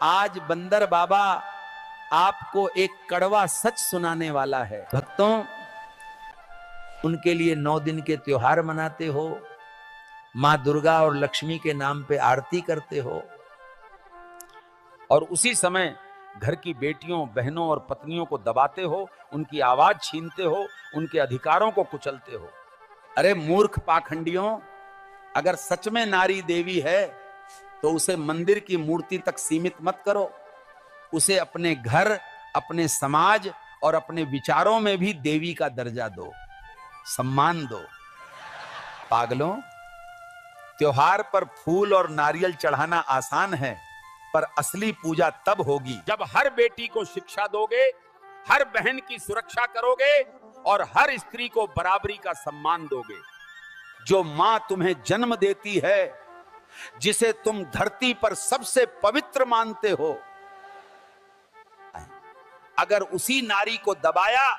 आज बंदर बाबा आपको एक कड़वा सच सुनाने वाला है। भक्तों, उनके लिए 9 दिन के त्योहार मनाते हो, मां दुर्गा और लक्ष्मी के नाम पे आरती करते हो, और उसी समय घर की बेटियों, बहनों और पत्नियों को दबाते हो, उनकी आवाज छीनते हो, उनके अधिकारों को कुचलते हो। अरे मूर्ख पाखंडियों, अगर सच में नारी देवी है तो उसे मंदिर की मूर्ति तक सीमित मत करो, उसे अपने घर, अपने समाज और अपने विचारों में भी देवी का दर्जा दो, सम्मान दो। पागलों, त्योहार पर फूल और नारियल चढ़ाना आसान है, पर असली पूजा तब होगी जब हर बेटी को शिक्षा दोगे, हर बहन की सुरक्षा करोगे और हर स्त्री को बराबरी का सम्मान दोगे। जो मां तुम्हें जन्म देती है, जिसे तुम धरती पर सबसे पवित्र मानते हो, अगर उसी नारी को दबाया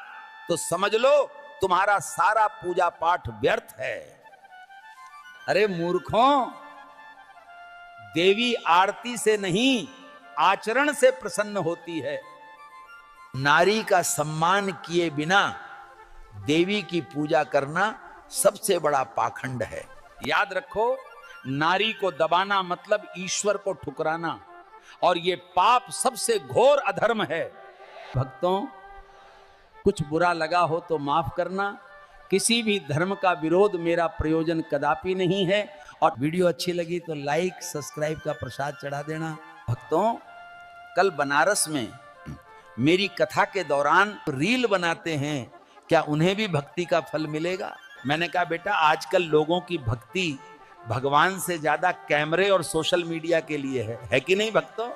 तो समझ लो तुम्हारा सारा पूजा पाठ व्यर्थ है। अरे मूर्खों, देवी आरती से नहीं, आचरण से प्रसन्न होती है। नारी का सम्मान किए बिना देवी की पूजा करना सबसे बड़ा पाखंड है। याद रखो, नारी को दबाना मतलब ईश्वर को ठुकराना, और यह पाप सबसे घोर अधर्म है। भक्तों, कुछ बुरा लगा हो तो माफ करना। किसी भी धर्म का विरोध मेरा प्रयोजन कदापि नहीं है, और वीडियो अच्छी लगी तो लाइक, सब्सक्राइब का प्रसाद चढ़ा देना। भक्तों, कल बनारस में मेरी कथा के दौरान रील बनाते हैं, क्या उन्हें भी भक्ति का फल मिलेगा? मैंने कहा बेटा, आजकल लोगों की भक्ति भगवान से ज्यादा कैमरे और सोशल मीडिया के लिए है कि नहीं भक्तों?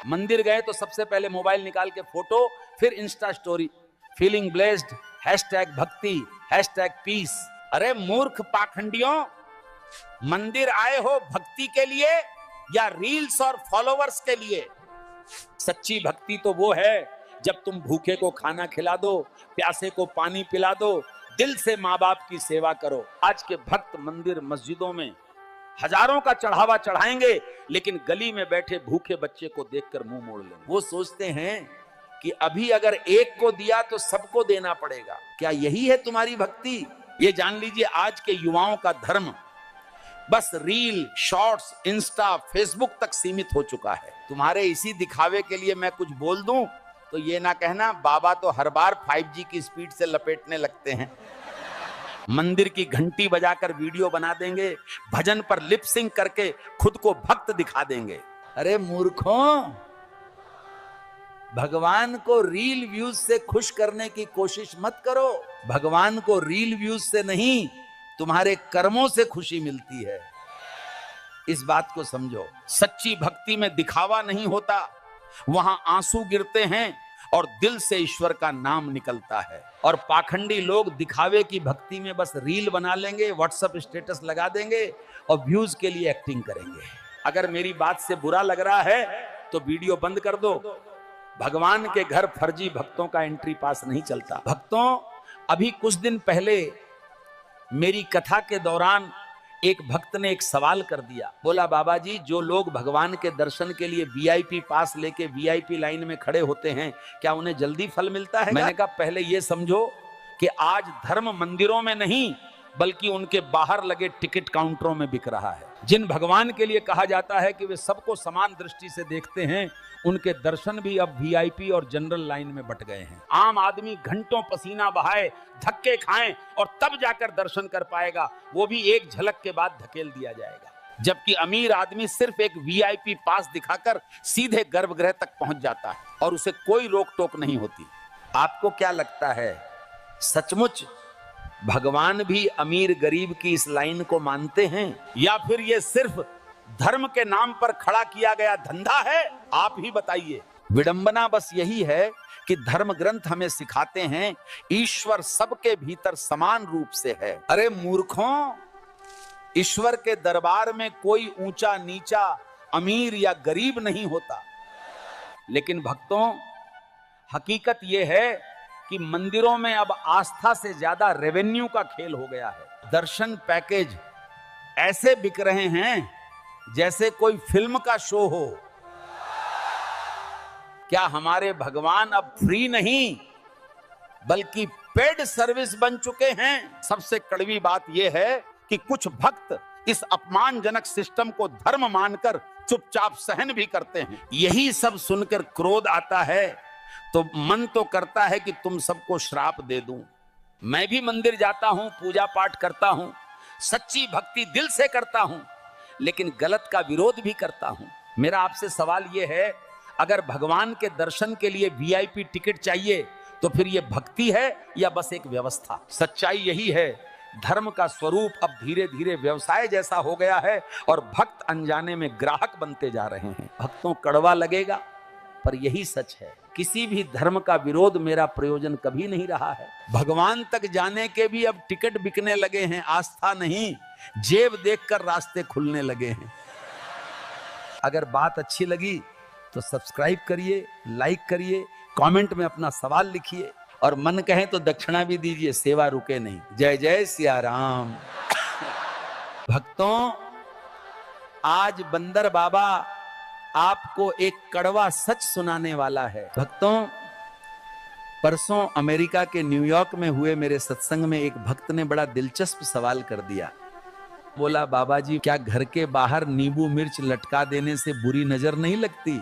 मंदिर गए तो सबसे पहले मोबाइल निकाल के फोटो, फिर इंस्टा स्टोरी, फीलिंग ब्लेस्ड, #भक्ति, #पीस। अरे मूर्ख पाखंडियों, मंदिर आए हो भक्ति के लिए या रील्स और फॉलोवर्स के लिए? सच्ची भक्ति तो वो है जब तुम भूखे को खाना खिला दो, प्यासे को पानी पिला दो, दिल से माँ बाप की सेवा करो। आज के भक्त मंदिर मस्जिदों में हजारों का चढ़ावा चढ़ाएंगे, लेकिन गली में बैठे भूखे बच्चे को देखकर मुंह मोड़ लेंगे। वो सोचते हैं कि अभी अगर एक को दिया तो सबको देना पड़ेगा। क्या यही है तुम्हारी भक्ति? ये जान लीजिए, आज के युवाओं का धर्म बस रील, शॉर्ट्स, इंस्टा, फेसबुक तक सीमित हो चुका है। तुम्हारे इसी दिखावे के लिए मैं कुछ बोल दूं तो ये ना कहना बाबा तो हर बार 5G की स्पीड से लपेटने लगते हैं। मंदिर की घंटी बजाकर वीडियो बना देंगे, भजन पर लिप सिंक करके खुद को भक्त दिखा देंगे। अरे मूर्खों, भगवान को रील व्यूज से खुश करने की कोशिश मत करो। भगवान को रील व्यूज से नहीं, तुम्हारे कर्मों से खुशी मिलती है। इस बात को समझो। सच्ची भक्ति में दिखावा नहीं होता, वहां आंसू गिरते हैं और दिल से ईश्वर का नाम निकलता है। और पाखंडी लोग दिखावे की भक्ति में बस रील बना लेंगे, व्हाट्सएप स्टेटस लगा देंगे और व्यूज के लिए एक्टिंग करेंगे। अगर मेरी बात से बुरा लग रहा है तो वीडियो बंद कर दो। भगवान के घर फर्जी भक्तों का एंट्री पास नहीं चलता। भक्तों, अभी कुछ दिन पहले मेरी कथा के दौरान एक भक्त ने एक सवाल कर दिया। बोला, बाबा जी, जो लोग भगवान के दर्शन के लिए VIP पास लेके VIP लाइन में खड़े होते हैं, क्या उन्हें जल्दी फल मिलता है? मैंने कहा, पहले ये समझो कि आज धर्म मंदिरों में नहीं बल्कि उनके बाहर लगे टिकट काउंटरों में बिक रहा है। जिन भगवान के लिए कहा जाता है कि वे सबको समान दृष्टि से देखते हैं, उनके दर्शन भी अब VIP और जनरल लाइन में बट गए हैं। आम आदमी घंटों पसीना बहाए, धक्के खाएं और तब जाकर दर्शन कर पाएगा, वो भी एक झलक के बाद धकेल दिया जाएगा। जबकि अमीर आदमी सिर्फ एक VIP पास दिखाकर सीधे गर्भगृह तक पहुंच जाता है और उसे कोई रोक टोक नहीं होती। आपको क्या लगता है, सचमुच भगवान भी अमीर गरीब की इस लाइन को मानते हैं, या फिर ये सिर्फ धर्म के नाम पर खड़ा किया गया धंधा है? आप ही बताइए। विडंबना बस यही है कि धर्म ग्रंथ हमें सिखाते हैं ईश्वर सबके भीतर समान रूप से है। अरे मूर्खों, ईश्वर के दरबार में कोई ऊंचा नीचा, अमीर या गरीब नहीं होता। लेकिन भक्तों, हकीकत यह है कि मंदिरों में अब आस्था से ज्यादा रेवेन्यू का खेल हो गया है। दर्शन पैकेज ऐसे बिक रहे हैं जैसे कोई फिल्म का शो हो। क्या हमारे भगवान अब फ्री नहीं बल्कि पेड सर्विस बन चुके हैं? सबसे कड़वी बात यह है कि कुछ भक्त इस अपमानजनक सिस्टम को धर्म मानकर चुपचाप सहन भी करते हैं। यही सब सुनकर क्रोध आता है तो मन तो करता है कि तुम सबको श्राप दे दूं। मैं भी मंदिर जाता हूं, पूजा पाठ करता हूं, सच्ची भक्ति दिल से करता हूं, लेकिन गलत का विरोध भी करता हूं। मेरा आपसे सवाल यह है, अगर भगवान के दर्शन के लिए वीआईपी टिकट चाहिए तो फिर यह भक्ति है या बस एक व्यवस्था? सच्चाई यही है, धर्म का स्वरूप अब धीरे धीरे व्यवसाय जैसा हो गया है और भक्त अनजाने में ग्राहक बनते जा रहे हैं। भक्तों कड़वा लगेगा पर यही सच है। किसी भी धर्म का विरोध मेरा प्रयोजन कभी नहीं रहा है। भगवान तक जाने के भी अब टिकट बिकने लगे हैं, आस्था नहीं, जेब देखकर रास्ते खुलने लगे हैं। अगर बात अच्छी लगी तो सब्सक्राइब करिए, लाइक करिए, कमेंट में अपना सवाल लिखिए और मन कहे तो दक्षिणा भी दीजिए, सेवा रुके नहीं। जय जय सिया राम। भक्तों, आज बंदर बाबा आपको एक कड़वा सच सुनाने वाला है। भक्तों, परसों अमेरिका के न्यूयॉर्क में हुए मेरे सत्संग में एक भक्त ने बड़ा दिलचस्प सवाल कर दिया। बोला, बाबा जी क्या घर के बाहर नींबू मिर्च लटका देने से बुरी नजर नहीं लगती?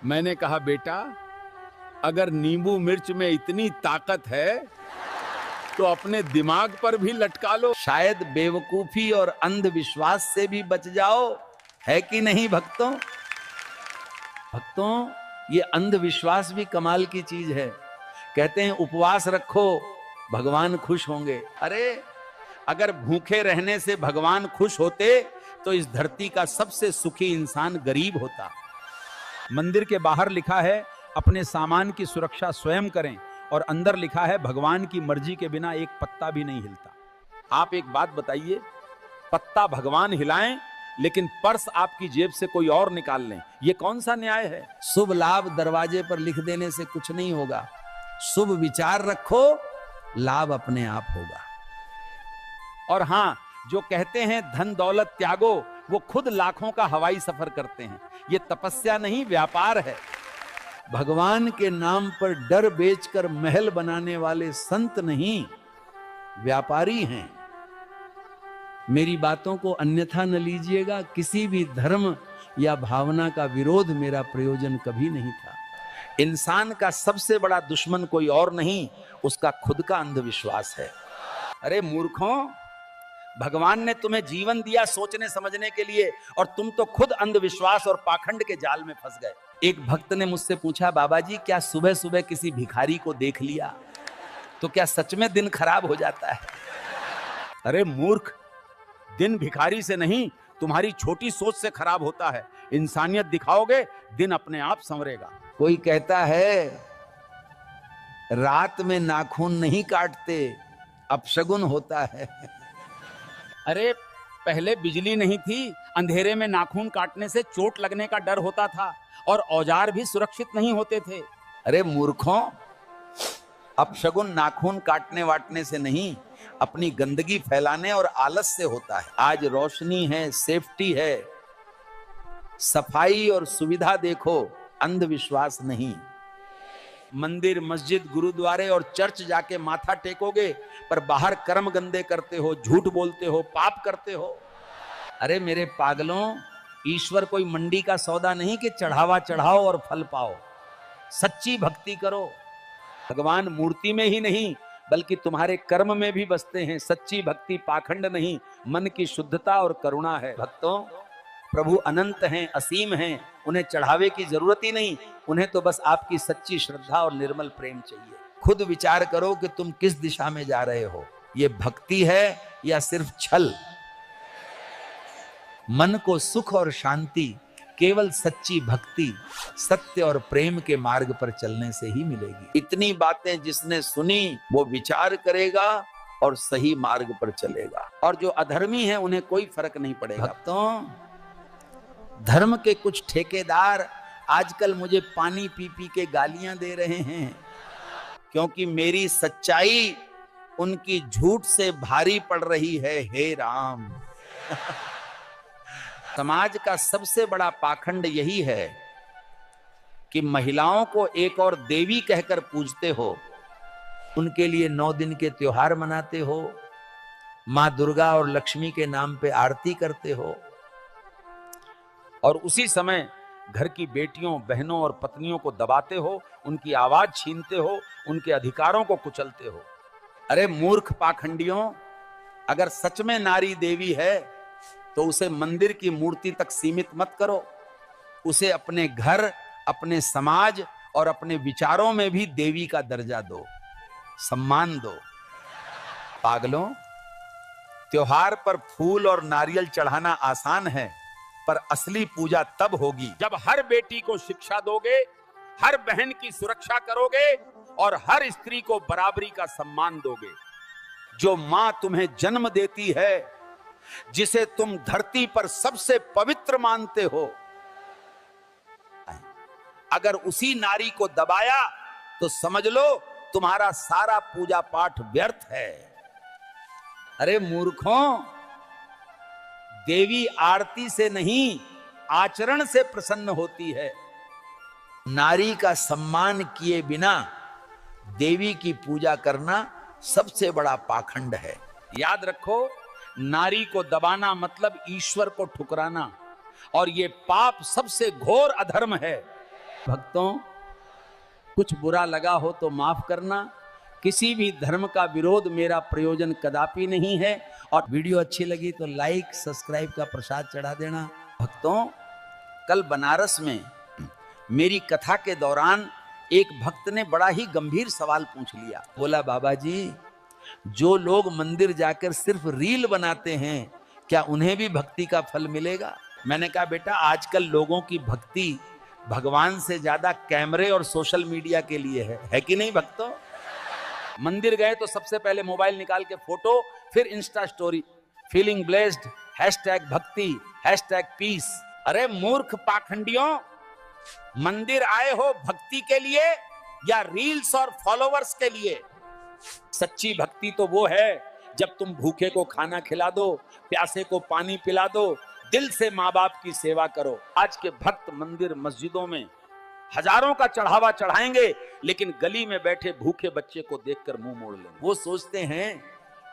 मैंने कहा, बेटा अगर नींबू मिर्च में इतनी ताकत है तो अपने दिमाग पर भी लटका लो, शायद बेवकूफी और अंधविश्वास से भी बच जाओ, है कि नहीं भक्तों? भक्तों, ये अंधविश्वास भी कमाल की चीज है। कहते हैं उपवास रखो भगवान खुश होंगे। अरे अगर भूखे रहने से भगवान खुश होते तो इस धरती का सबसे सुखी इंसान गरीब होता। मंदिर के बाहर लिखा है अपने सामान की सुरक्षा स्वयं करें और अंदर लिखा है भगवान की मर्जी के बिना एक पत्ता भी नहीं हिलता। आप एक बात बताइए, पत्ता भगवान हिलाएं लेकिन पर्स आपकी जेब से कोई और निकाल लें, ये कौन सा न्याय है? शुभ लाभ दरवाजे पर लिख देने से कुछ नहीं होगा। शुभ विचार रखो, लाभ अपने आप होगा। और हां, जो कहते हैं धन दौलत त्यागो, वो खुद लाखों का हवाई सफर करते हैं। ये तपस्या नहीं, व्यापार है। भगवान के नाम पर डर बेचकर महल बनाने वाले संत नहीं, व्यापारी हैं। मेरी बातों को अन्यथा न लीजिएगा। किसी भी धर्म या भावना का विरोध मेरा प्रयोजन कभी नहीं था। इंसान का सबसे बड़ा दुश्मन कोई और नहीं, उसका खुद का अंधविश्वास है। अरे मूर्खों, भगवान ने तुम्हें जीवन दिया सोचने समझने के लिए और तुम तो खुद अंधविश्वास और पाखंड के जाल में फंस गए। एक भक्त ने मुझसे पूछा, बाबा जी क्या सुबह सुबह किसी भिखारी को देख लिया तो क्या सच में दिन खराब हो जाता है? अरे मूर्ख, दिन भिखारी से नहीं, तुम्हारी छोटी सोच से खराब होता है। इंसानियत दिखाओगे, दिन अपने आप संवरेगा। कोई कहता है रात में नाखून नहीं काटते, अपशगुन होता है। अरे पहले बिजली नहीं थी, अंधेरे में नाखून काटने से चोट लगने का डर होता था और औजार भी सुरक्षित नहीं होते थे। अरे मूर्खों, अपशगुन नाखून काटने वाटने से नहीं, अपनी गंदगी फैलाने और आलस से होता है। आज रोशनी है, सेफ्टी है, सफाई और सुविधा देखो, अंधविश्वास नहीं। मंदिर, मस्जिद, गुरुद्वारे और चर्च जाके माथा टेकोगे पर बाहर कर्म गंदे करते हो, झूठ बोलते हो, पाप करते हो। अरे मेरे पागलों, ईश्वर कोई मंडी का सौदा नहीं कि चढ़ावा चढ़ाओ और फल पाओ। सच्ची भक्ति करो। भगवान मूर्ति में ही नहीं बल्कि तुम्हारे कर्म में भी बसते हैं। सच्ची भक्ति पाखंड नहीं, मन की शुद्धता और करुणा है। भक्तों, प्रभु अनंत हैं, असीम हैं, उन्हें चढ़ावे की जरूरत ही नहीं, उन्हें तो बस आपकी सच्ची श्रद्धा और निर्मल प्रेम चाहिए। खुद विचार करो कि तुम किस दिशा में जा रहे हो। ये भक्ति है या सिर्फ छल? मन को सुख और शांति केवल सच्ची भक्ति, सत्य और प्रेम के मार्ग पर चलने से ही मिलेगी। इतनी बातें जिसने सुनी वो विचार करेगा और सही मार्ग पर चलेगा, और जो अधर्मी है उन्हें कोई फर्क नहीं पड़ेगा। भक्तों, धर्म के कुछ ठेकेदार आजकल मुझे पानी पी पी के गालियां दे रहे हैं क्योंकि मेरी सच्चाई उनकी झूठ से भारी पड़ रही है। हे राम, समाज का सबसे बड़ा पाखंड यही है कि महिलाओं को एक और देवी कहकर पूजते हो, उनके लिए 9 दिन के त्योहार मनाते हो, मां दुर्गा और लक्ष्मी के नाम पे आरती करते हो, और उसी समय घर की बेटियों, बहनों और पत्नियों को दबाते हो, उनकी आवाज छीनते हो, उनके अधिकारों को कुचलते हो। अरे मूर्ख पाखंडियों, अगर सच में नारी देवी है तो उसे मंदिर की मूर्ति तक सीमित मत करो, उसे अपने घर, अपने समाज और अपने विचारों में भी देवी का दर्जा दो, सम्मान दो। पागलों, त्योहार पर फूल और नारियल चढ़ाना आसान है, पर असली पूजा तब होगी जब हर बेटी को शिक्षा दोगे, हर बहन की सुरक्षा करोगे और हर स्त्री को बराबरी का सम्मान दोगे। जो मां तुम्हें जन्म देती है, जिसे तुम धरती पर सबसे पवित्र मानते हो, अगर उसी नारी को दबाया तो समझ लो तुम्हारा सारा पूजा पाठ व्यर्थ है। अरे मूर्खों, देवी आरती से नहीं, आचरण से प्रसन्न होती है। नारी का सम्मान किए बिना देवी की पूजा करना सबसे बड़ा पाखंड है। याद रखो, नारी को दबाना मतलब ईश्वर को ठुकराना, और यह पाप सबसे घोर अधर्म है। भक्तों, कुछ बुरा लगा हो तो माफ करना। किसी भी धर्म का विरोध मेरा प्रयोजन कदापि नहीं है, और वीडियो अच्छी लगी तो लाइक, सब्सक्राइब का प्रसाद चढ़ा देना। भक्तों, कल बनारस में मेरी कथा के दौरान एक भक्त ने बड़ा ही गंभीर सवाल पूछ लिया। बोला, बाबा जी, जो लोग मंदिर जाकर सिर्फ रील बनाते हैं, क्या उन्हें भी भक्ति का फल मिलेगा? मैंने कहा, बेटा, आजकल लोगों की भक्ति भगवान से ज्यादा कैमरे और सोशल मीडिया के लिए है कि नहीं भक्तों? मंदिर गए तो सबसे पहले मोबाइल निकाल के फोटो, फिर इंस्टा स्टोरी, फीलिंग ब्लेस्ड, #भक्ति, #पीस। अरे मूर्ख पाखंडियों, मंदिर आए हो भक्ति के लिए या रील्स और फॉलोवर्स के लिए? सच्ची भक्ति तो वो है जब तुम भूखे को खाना खिला दो, प्यासे को पानी पिला दो, दिल से माँ बाप की सेवा करो। आज के भक्त मंदिर मस्जिदों में हजारों का चढ़ावा चढ़ाएंगे, लेकिन गली में बैठे भूखे बच्चे को देखकर मुंह मोड़ लेंगे। वो सोचते हैं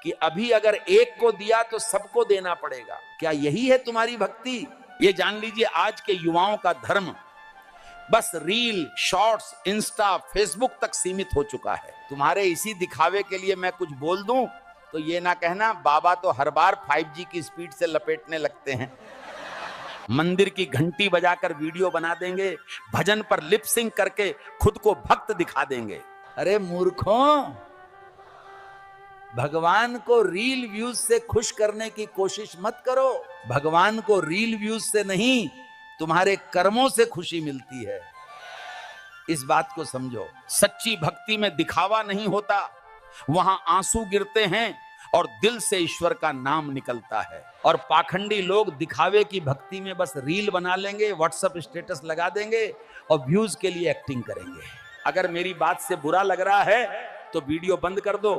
कि अभी अगर एक को दिया तो सबको देना पड़ेगा। क्या यही है तुम्हारी भक्ति? ये जान लीजिए, आज के युवाओं का धर्म बस रील, शॉर्ट्स, इंस्टा, फेसबुक तक सीमित हो चुका है। तुम्हारे इसी दिखावे के लिए मैं कुछ बोल दूं तो ये ना कहना, बाबा तो हर बार 5G की स्पीड से लपेटने लगते हैं। मंदिर की घंटी बजाकर वीडियो बना देंगे, भजन पर लिप सिंक करके खुद को भक्त दिखा देंगे। अरे मूर्खों, भगवान को रील व्यूज से खुश करने की कोशिश मत करो। भगवान को रील व्यूज से नहीं, तुम्हारे कर्मों से खुशी मिलती है। इस बात को समझो। सच्ची भक्ति में दिखावा नहीं होता, वहां आंसू गिरते हैं और दिल से ईश्वर का नाम निकलता है। और पाखंडी लोग दिखावे की भक्ति में बस रील बना लेंगे, व्हाट्सएप स्टेटस लगा देंगे और व्यूज के लिए एक्टिंग करेंगे। अगर मेरी बात से बुरा लग रहा है तो वीडियो बंद कर दो।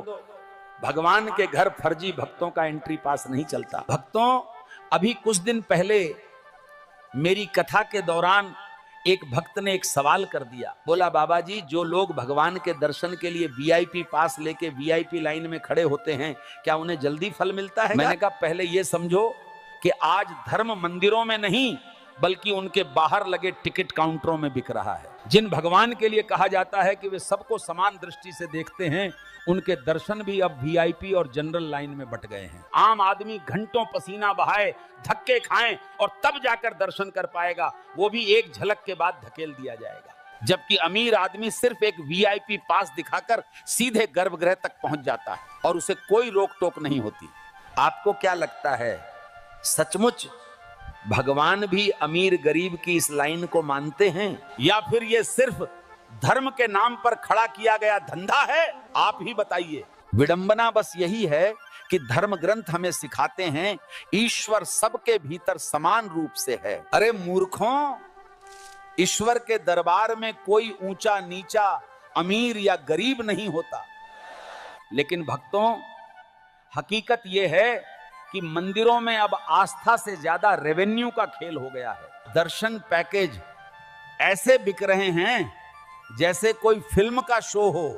भगवान के घर फर्जी भक्तों का एंट्री पास नहीं चलता। भक्तों, अभी कुछ दिन पहले मेरी कथा के दौरान एक भक्त ने एक सवाल कर दिया। बोला, बाबा जी, जो लोग भगवान के दर्शन के लिए VIP पास लेके VIP लाइन में खड़े होते हैं, क्या उन्हें जल्दी फल मिलता है? मैंने कहा, पहले ये समझो कि आज धर्म मंदिरों में नहीं बल्कि उनके बाहर लगे टिकट काउंटरों में बिक रहा है। जिन भगवान के लिए कहा जाता है कि वे सबको समान दृष्टि से देखते हैं, उनके दर्शन भी अब VIP और जनरल लाइन में बट गए हैं। आम आदमी घंटों पसीना बहाए, धक्के खाएं और तब जाकर दर्शन कर पाएगा, वो भी एक झलक के बाद धकेल दिया जाएगा। जबकि अमीर आदमी सिर्फ एक VIP पास दिखाकर सीधे गर्भगृह तक पहुंच जाता है और उसे कोई रोक टोक नहीं होती। आपको क्या लगता है, सचमुच भगवान भी अमीर गरीब की इस लाइन को मानते हैं, या फिर ये सिर्फ धर्म के नाम पर खड़ा किया गया धंधा है? आप ही बताइए। विडंबना बस यही है कि धर्म ग्रंथ हमें सिखाते हैं ईश्वर सबके भीतर समान रूप से है। अरे मूर्खों, ईश्वर के दरबार में कोई ऊंचा नीचा, अमीर या गरीब नहीं होता। लेकिन भक्तों, हकीकत यह है कि मंदिरों में अब आस्था से ज्यादा रेवेन्यू का खेल हो गया है। दर्शन पैकेज, ऐसे बिक रहे हैं जैसे कोई फिल्म का शो हो।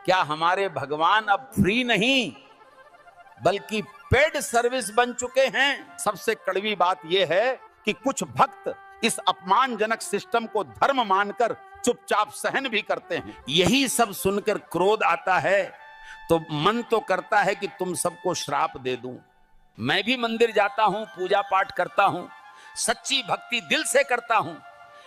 क्या हमारे भगवान अब फ्री नहीं बल्कि पेड सर्विस बन चुके हैं? सबसे कड़वी बात यह है कि कुछ भक्त इस अपमानजनक सिस्टम को धर्म मानकर चुपचाप सहन भी करते हैं। यही सब सुनकर क्रोध आता है तो मन तो करता है कि तुम सबको श्राप दे दूं। मैं भी मंदिर जाता हूं, पूजा पाठ करता हूं, सच्ची भक्ति दिल से करता हूं,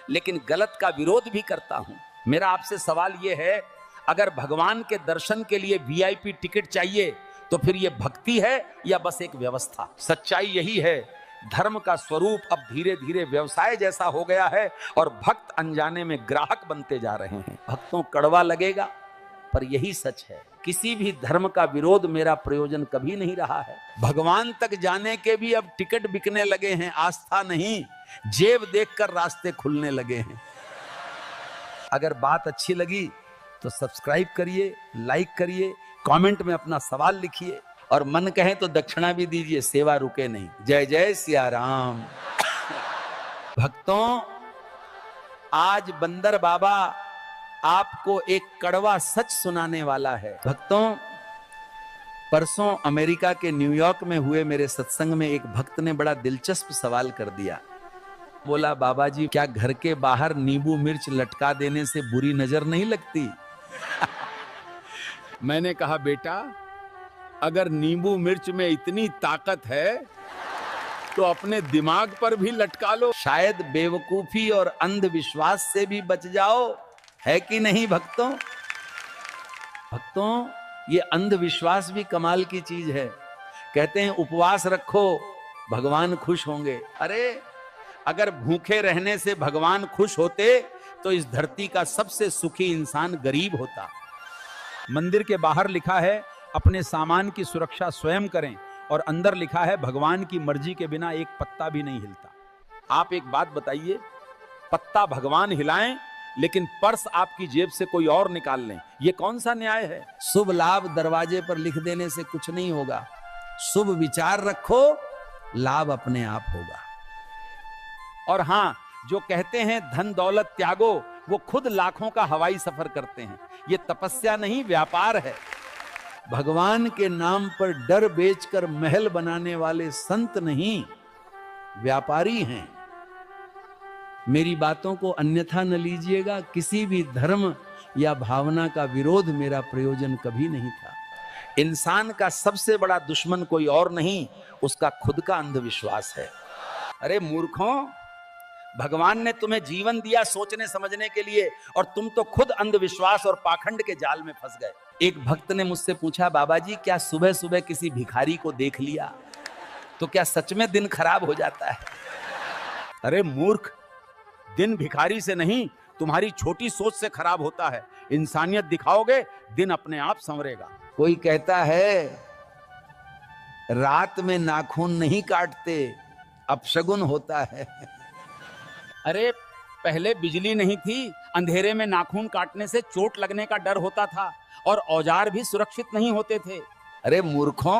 लेकिन गलत का विरोध भी करता हूं। मेरा आपसे सवाल यह है, अगर भगवान के दर्शन के लिए वीआईपी टिकट चाहिए तो फिर यह भक्ति है या बस एक व्यवस्था? सच्चाई यही है, धर्म का स्वरूप अब धीरे धीरे व्यवसाय जैसा हो गया है और भक्त अनजाने में ग्राहक बनते जा रहे हैं। भक्तों कड़वा लगेगा पर यही सच है। किसी भी धर्म का विरोध मेरा प्रयोजन कभी नहीं रहा है। भगवान तक जाने के भी अब टिकट बिकने लगे हैं, आस्था नहीं, जेब देखकर रास्ते खुलने लगे हैं। अगर बात अच्छी लगी तो सब्सक्राइब करिए, लाइक करिए, कमेंट में अपना सवाल लिखिए और मन कहे तो दक्षिणा भी दीजिए, सेवा रुके नहीं। जय जय सिया राम। भक्तों, आज बंदर बाबा आपको एक कड़वा सच सुनाने वाला है। भक्तों, परसों अमेरिका के न्यूयॉर्क में हुए मेरे सत्संग में एक भक्त ने बड़ा दिलचस्प सवाल कर दिया। बोला, बाबा जी क्या घर के बाहर नींबू मिर्च लटका देने से बुरी नजर नहीं लगती? मैंने कहा, बेटा अगर नींबू मिर्च में इतनी ताकत है तो अपने दिमाग पर भी लटका लो, शायद बेवकूफी और अंधविश्वास से भी बच जाओ, है कि नहीं भक्तों? भक्तों, ये अंधविश्वास भी कमाल की चीज है। कहते हैं उपवास रखो भगवान खुश होंगे। अरे अगर भूखे रहने से भगवान खुश होते तो इस धरती का सबसे सुखी इंसान गरीब होता। मंदिर के बाहर लिखा है अपने सामान की सुरक्षा स्वयं करें और अंदर लिखा है भगवान की मर्जी के बिना एक पत्ता भी नहीं हिलता। आप एक बात बताइए, पत्ता भगवान हिलाएं लेकिन पर्स आपकी जेब से कोई और निकाल लें, ये कौन सा न्याय है? शुभ लाभ दरवाजे पर लिख देने से कुछ नहीं होगा। शुभ विचार रखो, लाभ अपने आप होगा। और हां, जो कहते हैं धन दौलत त्यागो, वो खुद लाखों का हवाई सफर करते हैं। ये तपस्या नहीं, व्यापार है। भगवान के नाम पर डर बेचकर महल बनाने वाले संत नहीं, व्यापारी हैं। मेरी बातों को अन्यथा न लीजिएगा। किसी भी धर्म या भावना का विरोध मेरा प्रयोजन कभी नहीं था। इंसान का सबसे बड़ा दुश्मन कोई और नहीं, उसका खुद का अंधविश्वास है। अरे मूर्खों, भगवान ने तुम्हें जीवन दिया सोचने समझने के लिए और तुम तो खुद अंधविश्वास और पाखंड के जाल में फंस गए। एक भक्त ने मुझसे पूछा, बाबा जी क्या सुबह सुबह किसी भिखारी को देख लिया तो क्या सच में दिन खराब हो जाता है? अरे मूर्ख, दिन भिखारी से नहीं, तुम्हारी छोटी सोच से खराब होता है। इंसानियत दिखाओगे, दिन अपने आप संवरेगा। कोई कहता है रात में नाखून नहीं काटते, अपशगुन होता है। अरे पहले बिजली नहीं थी, अंधेरे में नाखून काटने से चोट लगने का डर होता था और औजार भी सुरक्षित नहीं होते थे। अरे मूर्खों,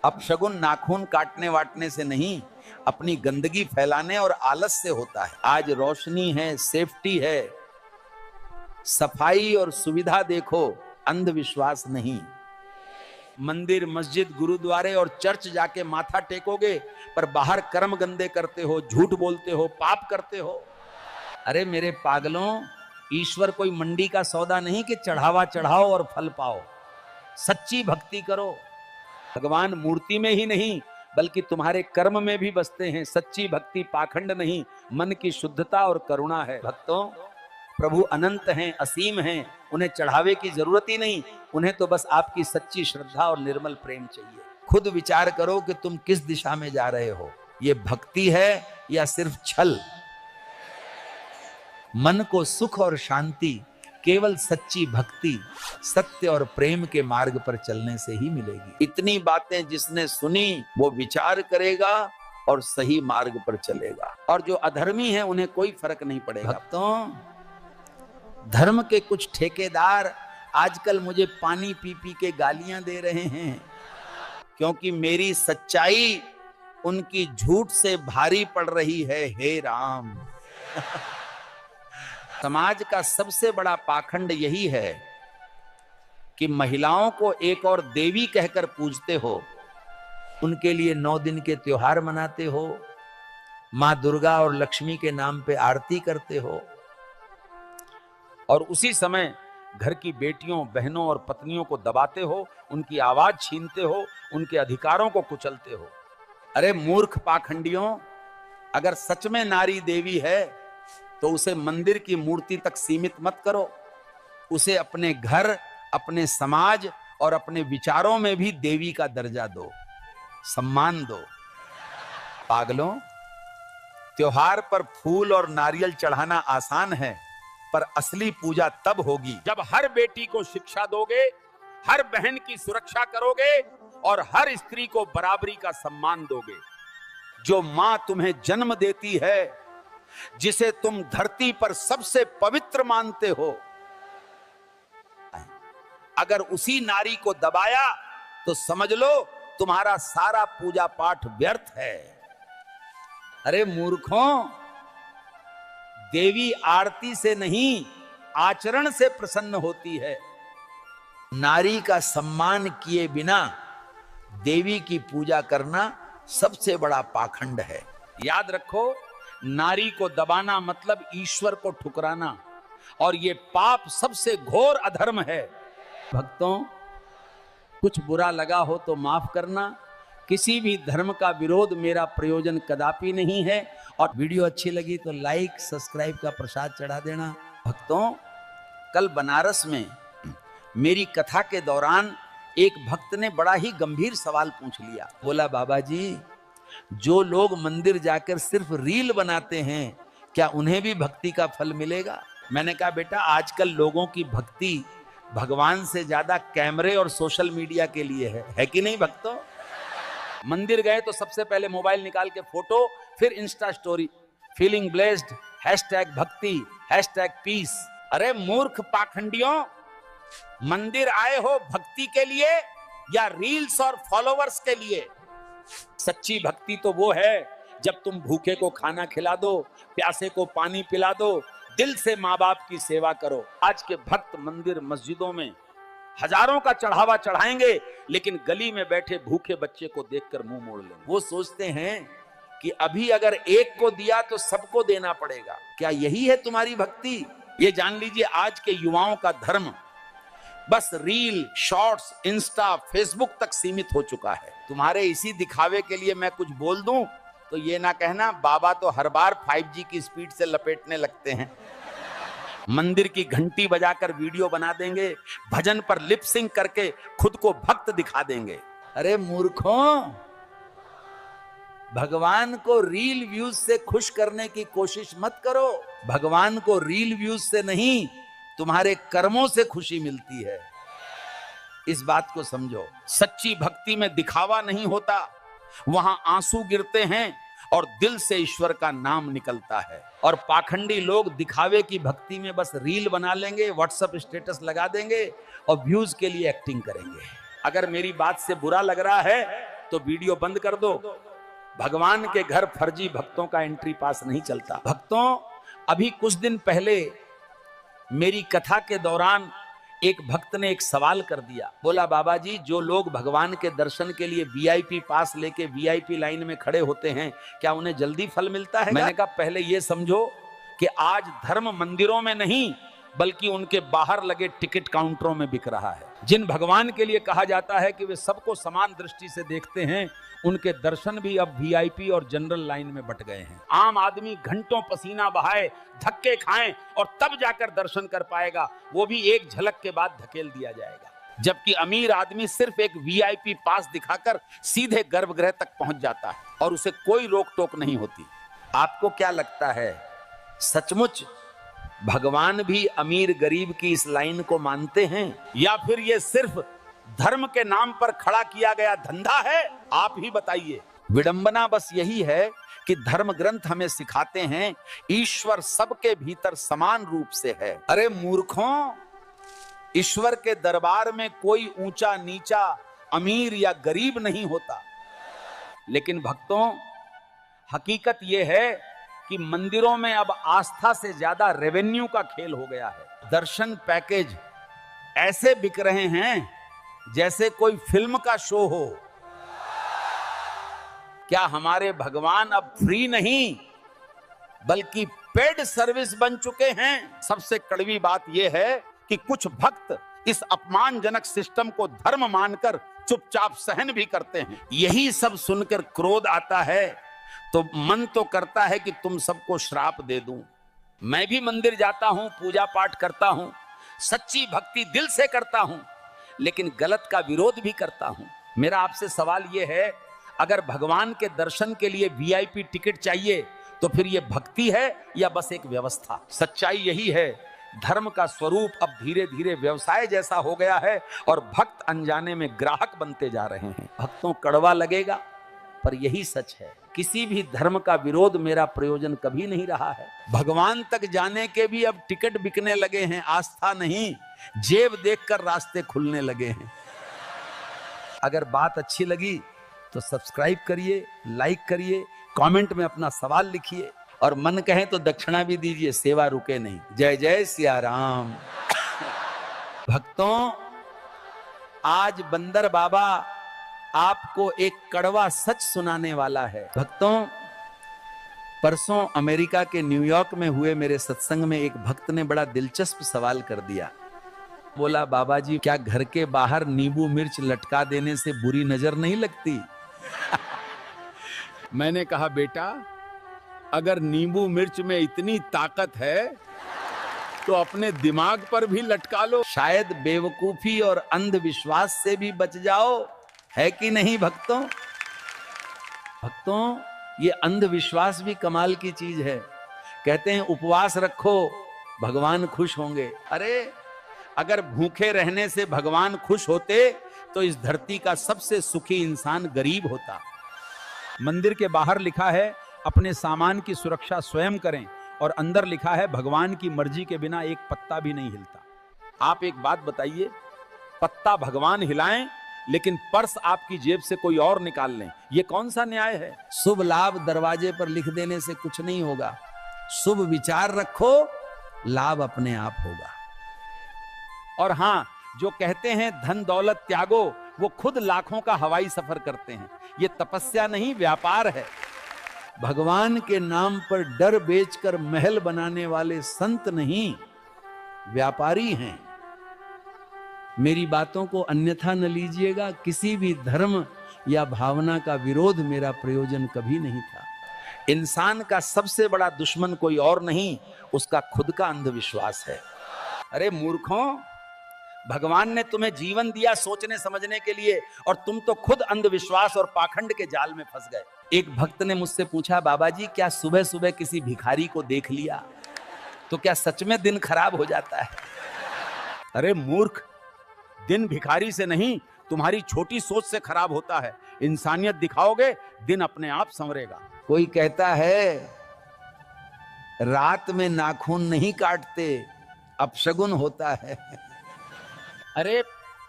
अपशगुन नाखून काटने वाटने से नहीं, अपनी गंदगी फैलाने और आलस से होता है। आज रोशनी है, सेफ्टी है, सफाई और सुविधा देखो, अंधविश्वास नहीं। मंदिर, मस्जिद, गुरुद्वारे और चर्च जाके माथा टेकोगे पर बाहर कर्म गंदे करते हो, झूठ बोलते हो, पाप करते हो। अरे मेरे पागलों, ईश्वर कोई मंडी का सौदा नहीं कि चढ़ावा चढ़ाओ और फल पाओ। सच्ची भक्ति करो। भगवान मूर्ति में ही नहीं बल्कि तुम्हारे कर्म में भी बसते हैं। सच्ची भक्ति पाखंड नहीं, मन की शुद्धता और करुणा है। भक्तों, प्रभु अनंत हैं, असीम हैं, उन्हें चढ़ावे की जरूरत ही नहीं, उन्हें तो बस आपकी सच्ची श्रद्धा और निर्मल प्रेम चाहिए। खुद विचार करो कि तुम किस दिशा में जा रहे हो। ये भक्ति है या सिर्फ छल? मन को सुख और शांति केवल सच्ची भक्ति, सत्य और प्रेम के मार्ग पर चलने से ही मिलेगी। इतनी बातें जिसने सुनी वो विचार करेगा और सही मार्ग पर चलेगा, और जो अधर्मी है उन्हें कोई फर्क नहीं पड़ेगा। भक्तों, धर्म के कुछ ठेकेदार आजकल मुझे पानी पी पी के गालियां दे रहे हैं क्योंकि मेरी सच्चाई उनकी झूठ से भारी पड़ रही है, हे राम। समाज का सबसे बड़ा पाखंड यही है कि महिलाओं को एक और देवी कहकर पूजते हो, उनके लिए 9 दिन के त्योहार मनाते हो, मां दुर्गा और लक्ष्मी के नाम पे आरती करते हो, और उसी समय घर की बेटियों, बहनों और पत्नियों को दबाते हो, उनकी आवाज छीनते हो, उनके अधिकारों को कुचलते हो। अरे मूर्ख पाखंडियों, अगर सच में नारी देवी है तो उसे मंदिर की मूर्ति तक सीमित मत करो, उसे अपने घर, अपने समाज और अपने विचारों में भी देवी का दर्जा दो, सम्मान दो। पागलों, त्योहार पर फूल और नारियल चढ़ाना आसान है, पर असली पूजा तब होगी जब हर बेटी को शिक्षा दोगे, हर बहन की सुरक्षा करोगे और हर स्त्री को बराबरी का सम्मान दोगे। जो मां तुम्हें जन्म देती है, जिसे तुम धरती पर सबसे पवित्र मानते हो, अगर उसी नारी को दबाया तो समझ लो तुम्हारा सारा पूजा पाठ व्यर्थ है। अरे मूर्खों, देवी आरती से नहीं, आचरण से प्रसन्न होती है। नारी का सम्मान किए बिना देवी की पूजा करना सबसे बड़ा पाखंड है। याद रखो, नारी को दबाना मतलब ईश्वर को ठुकराना, और यह पाप सबसे घोर अधर्म है। भक्तों, कुछ बुरा लगा हो तो माफ करना। किसी भी धर्म का विरोध मेरा प्रयोजन कदापि नहीं है, और वीडियो अच्छी लगी तो लाइक, सब्सक्राइब का प्रसाद चढ़ा देना। भक्तों, कल बनारस में मेरी कथा के दौरान एक भक्त ने बड़ा ही गंभीर सवाल पूछ लिया। बोला, बाबा जी, जो लोग मंदिर जाकर सिर्फ रील बनाते हैं, क्या उन्हें भी भक्ति का फल मिलेगा? मैंने कहा, बेटा, आजकल लोगों की भक्ति भगवान से ज्यादा कैमरे और सोशल मीडिया के लिए है कि नहीं भक्तों? मंदिर गए तो सबसे पहले मोबाइल निकाल के फोटो, फिर इंस्टा स्टोरी, फीलिंग ब्लेस्ड, #भक्ति, #पीस। अरे मूर्ख पाखंडियों, मंदिर आए हो भक्ति के लिए या रील्स और फॉलोवर्स के लिए? सच्ची भक्ति तो वो है जब तुम भूखे को खाना खिला दो, प्यासे को पानी पिला दो, दिल से माँ बाप की सेवा करो। आज के भक्त मंदिर मस्जिदों में हजारों का चढ़ावा चढ़ाएंगे, लेकिन गली में बैठे भूखे बच्चे को देखकर मुंह मोड़ लेंगे। वो सोचते हैं कि अभी अगर एक को दिया तो सबको देना पड़ेगा। क्या यही है तुम्हारी भक्ति? ये जान लीजिए, आज के युवाओं का धर्म बस रील, शॉर्ट्स, इंस्टा, फेसबुक तक सीमित हो चुका है। तुम्हारे इसी दिखावे के लिए मैं कुछ बोल दूं तो ये ना कहना, बाबा तो हर बार 5G की स्पीड से लपेटने लगते हैं। मंदिर की घंटी बजाकर वीडियो बना देंगे, भजन पर लिप सिंक करके खुद को भक्त दिखा देंगे। अरे मूर्खों, भगवान को रील व्यूज से खुश करने की कोशिश मत करो। भगवान को रील व्यूज से नहीं, तुम्हारे कर्मों से खुशी मिलती है। इस बात को समझो। सच्ची भक्ति में दिखावा नहीं होता, वहां आंसू गिरते हैं और दिल से ईश्वर का नाम निकलता है। और पाखंडी लोग दिखावे की भक्ति में बस रील बना लेंगे, व्हाट्सएप स्टेटस लगा देंगे और व्यूज के लिए एक्टिंग करेंगे। अगर मेरी बात से बुरा लग रहा है तो वीडियो बंद कर दो। भगवान के घर फर्जी भक्तों का एंट्री पास नहीं चलता। भक्तों, अभी कुछ दिन पहले मेरी कथा के दौरान एक भक्त ने एक सवाल कर दिया। बोला, बाबा जी, जो लोग भगवान के दर्शन के लिए VIP पास लेके VIP लाइन में खड़े होते हैं, क्या उन्हें जल्दी फल मिलता है? मैंने कहा, पहले ये समझो कि आज धर्म मंदिरों में नहीं बल्कि उनके बाहर लगे टिकट काउंटरों में बिक रहा है। जिन भगवान के लिए कहा जाता है कि वे सबको समान दृष्टि से देखते हैं, उनके दर्शन भी अब VIP और जनरल लाइन में बट गए हैं। आम आदमी घंटों पसीना बहाए, धक्के खाएं और तब जाकर दर्शन कर पाएगा, वो भी एक झलक के बाद धकेल दिया जाएगा। जबकि अमीर आदमी सिर्फ एक VIP पास दिखाकर सीधे गर्भगृह तक पहुंच जाता है और उसे कोई रोक टोक नहीं होती। आपको क्या लगता है, सचमुच भगवान भी अमीर गरीब की इस लाइन को मानते हैं, या फिर ये सिर्फ धर्म के नाम पर खड़ा किया गया धंधा है? आप ही बताइए। विडंबना बस यही है कि धर्म ग्रंथ हमें सिखाते हैं ईश्वर सबके भीतर समान रूप से है। अरे मूर्खों, ईश्वर के दरबार में कोई ऊंचा नीचा, अमीर या गरीब नहीं होता। लेकिन भक्तों, हकीकत यह है कि मंदिरों में अब आस्था से ज्यादा रेवेन्यू का खेल हो गया है। दर्शन पैकेज ऐसे बिक रहे हैं जैसे कोई फिल्म का शो हो। क्या हमारे भगवान अब फ्री नहीं बल्कि पेड सर्विस बन चुके हैं? सबसे कड़वी बात यह है कि कुछ भक्त इस अपमानजनक सिस्टम को धर्म मानकर चुपचाप सहन भी करते हैं। यही सब सुनकर क्रोध आता है तो मन तो करता है कि तुम सबको श्राप दे दूं। मैं भी मंदिर जाता हूं, पूजा पाठ करता हूं, सच्ची भक्ति दिल से करता हूं, लेकिन गलत का विरोध भी करता हूं। मेरा आपसे सवाल यह है, अगर भगवान के दर्शन के लिए वीआईपी टिकट चाहिए तो फिर यह भक्ति है या बस एक व्यवस्था? सच्चाई यही है, धर्म का स्वरूप अब धीरे धीरे व्यवसाय जैसा हो गया है और भक्त अनजाने में ग्राहक बनते जा रहे हैं। भक्तों, कड़वा लगेगा पर यही सच है। किसी भी धर्म का विरोध मेरा प्रयोजन कभी नहीं रहा है। भगवान तक जाने के भी अब टिकट बिकने लगे हैं, आस्था नहीं, जेब देखकर रास्ते खुलने लगे हैं। अगर बात अच्छी लगी तो सब्सक्राइब करिए, लाइक करिए, कमेंट में अपना सवाल लिखिए और मन कहे तो दक्षिणा भी दीजिए, सेवा रुके नहीं। जय जय सिया राम। भक्तों, आज बंदर बाबा आपको एक कड़वा सच सुनाने वाला है। भक्तों, परसों अमेरिका के न्यूयॉर्क में हुए मेरे सत्संग में एक भक्त ने बड़ा दिलचस्प सवाल कर दिया। बोला, बाबा जी, क्या घर के बाहर नींबू मिर्च लटका देने से बुरी नजर नहीं लगती? मैंने कहा, बेटा, अगर नींबू मिर्च में इतनी ताकत है तो अपने दिमाग पर भी लटका लो, शायद बेवकूफी और अंधविश्वास से भी बच जाओ, है कि नहीं भक्तों? भक्तों, ये अंधविश्वास भी कमाल की चीज है। कहते हैं उपवास रखो, भगवान खुश होंगे। अरे, अगर भूखे रहने से भगवान खुश होते तो इस धरती का सबसे सुखी इंसान गरीब होता। मंदिर के बाहर लिखा है अपने सामान की सुरक्षा स्वयं करें और अंदर लिखा है भगवान की मर्जी के बिना एक पत्ता भी नहीं हिलता। आप एक बात बताइए, पत्ता भगवान हिलाएं लेकिन पर्स आपकी जेब से कोई और निकाल लें, ये कौन सा न्याय है? शुभ लाभ दरवाजे पर लिख देने से कुछ नहीं होगा। शुभ विचार रखो, लाभ अपने आप होगा। और हां, जो कहते हैं धन दौलत त्यागो, वो खुद लाखों का हवाई सफर करते हैं। ये तपस्या नहीं, व्यापार है। भगवान के नाम पर डर बेचकर महल बनाने वाले संत नहीं, व्यापारी हैं। मेरी बातों को अन्यथा न लीजिएगा। किसी भी धर्म या भावना का विरोध मेरा प्रयोजन कभी नहीं था। इंसान का सबसे बड़ा दुश्मन कोई और नहीं, उसका खुद का अंधविश्वास है। अरे मूर्खों, भगवान ने तुम्हें जीवन दिया सोचने समझने के लिए और तुम तो खुद अंधविश्वास और पाखंड के जाल में फंस गए। एक भक्त ने मुझसे पूछा, बाबा जी, क्या सुबह सुबह किसी भिखारी को देख लिया तो क्या सच में दिन खराब हो जाता है? अरे मूर्ख, दिन भिखारी से नहीं, तुम्हारी छोटी सोच से खराब होता है। इंसानियत दिखाओगे, दिन अपने आप संवरेगा। कोई कहता है रात में नाखून नहीं काटते, अपशगुन होता है। अरे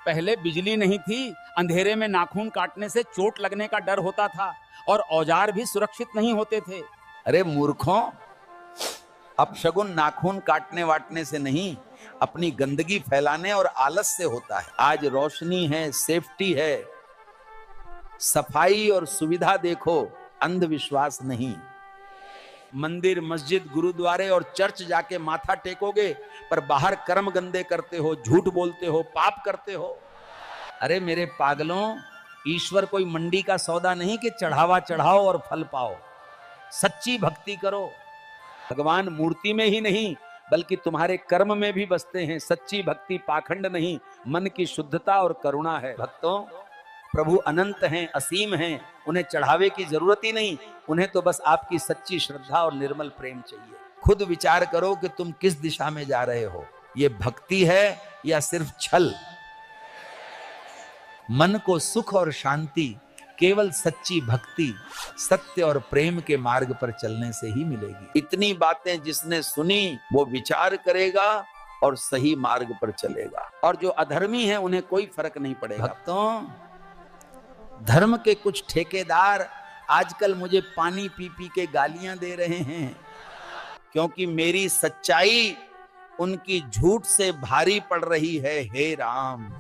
पहले बिजली नहीं थी, अंधेरे में नाखून काटने से चोट लगने का डर होता था और औजार भी सुरक्षित नहीं होते थे। अरे मूर्खों, अपशगुन नाखून काटने वाटने से नहीं, अपनी गंदगी फैलाने और आलस से होता है। आज रोशनी है, सेफ्टी है, सफाई और सुविधा देखो, अंधविश्वास नहीं। मंदिर, मस्जिद, गुरुद्वारे और चर्च जाके माथा टेकोगे पर बाहर कर्म गंदे करते हो, झूठ बोलते हो, पाप करते हो। अरे मेरे पागलों, ईश्वर कोई मंडी का सौदा नहीं कि चढ़ावा चढ़ाओ और फल पाओ। सच्ची भक्ति करो। भगवान मूर्ति में ही नहीं बल्कि तुम्हारे कर्म में भी बसते हैं। सच्ची भक्ति पाखंड नहीं, मन की शुद्धता और करुणा है। भक्तों, प्रभु अनंत हैं, असीम हैं, उन्हें चढ़ावे की जरूरत ही नहीं, उन्हें तो बस आपकी सच्ची श्रद्धा और निर्मल प्रेम चाहिए। खुद विचार करो कि तुम किस दिशा में जा रहे हो। ये भक्ति है या सिर्फ छल? मन को सुख और शांति केवल सच्ची भक्ति, सत्य और प्रेम के मार्ग पर चलने से ही मिलेगी। इतनी बातें जिसने सुनी वो विचार करेगा और सही मार्ग पर चलेगा, और जो अधर्मी हैं उन्हें कोई फर्क नहीं पड़ेगा। भक्तों, धर्म के कुछ ठेकेदार आजकल मुझे पानी पी पी के गालियां दे रहे हैं, क्योंकि मेरी सच्चाई उनकी झूठ से भारी पड़ रही है। हे राम।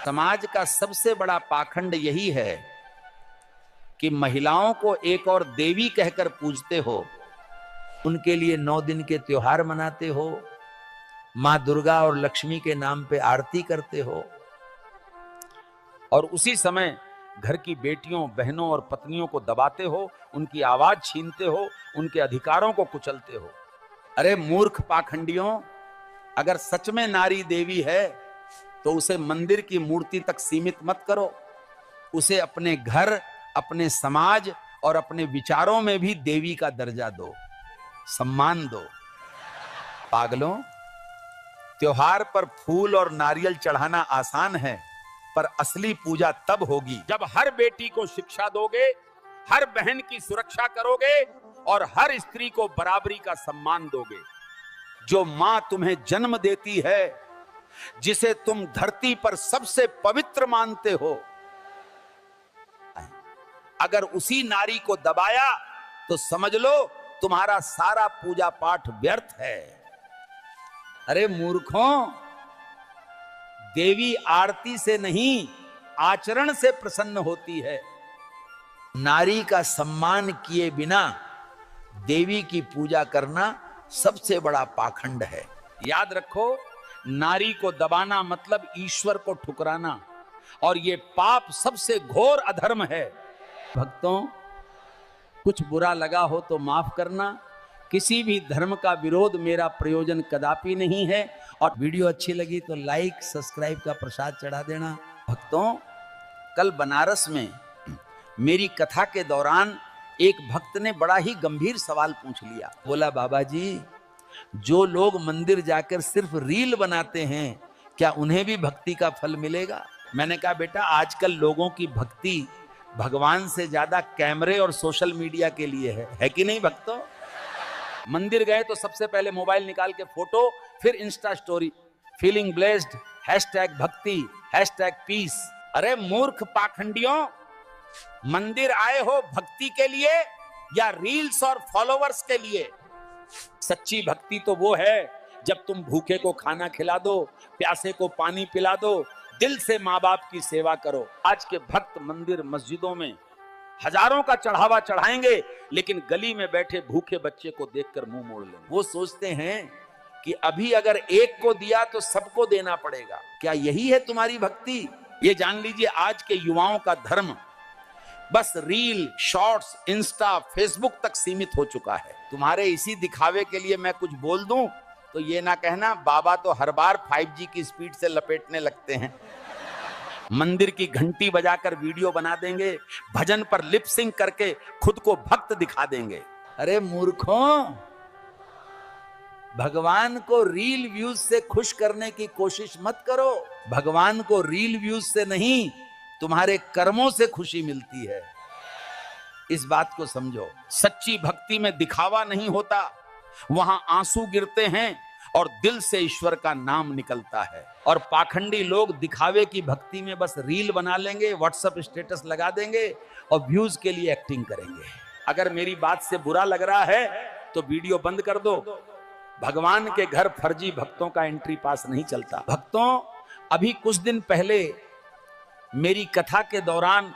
समाज का सबसे बड़ा पाखंड यही है कि महिलाओं को एक और देवी कहकर पूजते हो, उनके लिए 9 दिन के त्योहार मनाते हो, मां दुर्गा और लक्ष्मी के नाम पे आरती करते हो, और उसी समय घर की बेटियों, बहनों और पत्नियों को दबाते हो, उनकी आवाज छीनते हो, उनके अधिकारों को कुचलते हो। अरे मूर्ख पाखंडियों, अगर सच में नारी देवी है तो उसे मंदिर की मूर्ति तक सीमित मत करो, उसे अपने घर, अपने समाज और अपने विचारों में भी देवी का दर्जा दो, सम्मान दो। पागलों, त्योहार पर फूल और नारियल चढ़ाना आसान है, पर असली पूजा तब होगी जब हर बेटी को शिक्षा दोगे, हर बहन की सुरक्षा करोगे और हर स्त्री को बराबरी का सम्मान दोगे। जो मां तुम्हें जन्म देती है, जिसे तुम धरती पर सबसे पवित्र मानते हो, अगर उसी नारी को दबाया तो समझ लो तुम्हारा सारा पूजा पाठ व्यर्थ है। अरे मूर्खों, देवी आरती से नहीं, आचरण से प्रसन्न होती है। नारी का सम्मान किए बिना देवी की पूजा करना सबसे बड़ा पाखंड है। याद रखो, नारी को दबाना मतलब ईश्वर को ठुकराना, और यह पाप सबसे घोर अधर्म है। भक्तों, कुछ बुरा लगा हो तो माफ करना। किसी भी धर्म का विरोध मेरा प्रयोजन कदापि नहीं है, और वीडियो अच्छी लगी तो लाइक, सब्सक्राइब का प्रसाद चढ़ा देना। भक्तों, कल बनारस में मेरी कथा के दौरान एक भक्त ने बड़ा ही गंभीर सवाल पूछ लिया। बोला, बाबा जी, जो लोग मंदिर जाकर सिर्फ रील बनाते हैं, क्या उन्हें भी भक्ति का फल मिलेगा? मैंने कहा, बेटा, आजकल लोगों की भक्ति भगवान से ज्यादा कैमरे और सोशल मीडिया के लिए है कि नहीं भक्तों? मंदिर गए तो सबसे पहले मोबाइल निकाल के फोटो, फिर इंस्टा स्टोरी, फीलिंग ब्लेस्ड, #भक्ति, #पीस। अरे मूर्ख पाखंडियों, मंदिर आए हो भक्ति के लिए या रील्स और फॉलोवर्स के लिए? सच्ची भक्ति तो वो है जब तुम भूखे को खाना खिला दो, प्यासे को पानी पिला दो, दिल से माँ बाप की सेवा करो। आज के भक्त मंदिर मस्जिदों में हजारों का चढ़ावा चढ़ाएंगे, लेकिन गली में बैठे भूखे बच्चे को देखकर मुंह मोड़ लेंगे। वो सोचते हैं कि अभी अगर एक को दिया तो सबको देना पड़ेगा। क्या यही है तुम्हारी भक्ति? ये जान लीजिए, आज के युवाओं का धर्म बस रील, शॉर्ट्स, इंस्टा, फेसबुक तक सीमित हो चुका है। तुम्हारे इसी दिखावे के लिए मैं कुछ बोल दूं तो ये ना कहना, बाबा तो हर बार 5G की स्पीड से लपेटने लगते हैं। मंदिर की घंटी बजाकर वीडियो बना देंगे, भजन पर लिप सिंक करके खुद को भक्त दिखा देंगे। अरे मूर्खों, भगवान को रील व्यूज से खुश करने की कोशिश मत करो। भगवान को रील व्यूज से नहीं, तुम्हारे कर्मों से खुशी मिलती है। इस बात को समझो। सच्ची भक्ति में दिखावा नहीं होता, वहां आंसू गिरते हैं और दिल से ईश्वर का नाम निकलता है। और पाखंडी लोग दिखावे की भक्ति में बस रील बना लेंगे, व्हाट्सएप स्टेटस लगा देंगे और व्यूज के लिए एक्टिंग करेंगे। अगर मेरी बात से बुरा लग रहा है तो वीडियो बंद कर दो। भगवान के घर फर्जी भक्तों का एंट्री पास नहीं चलता। भक्तों, अभी कुछ दिन पहले मेरी कथा के दौरान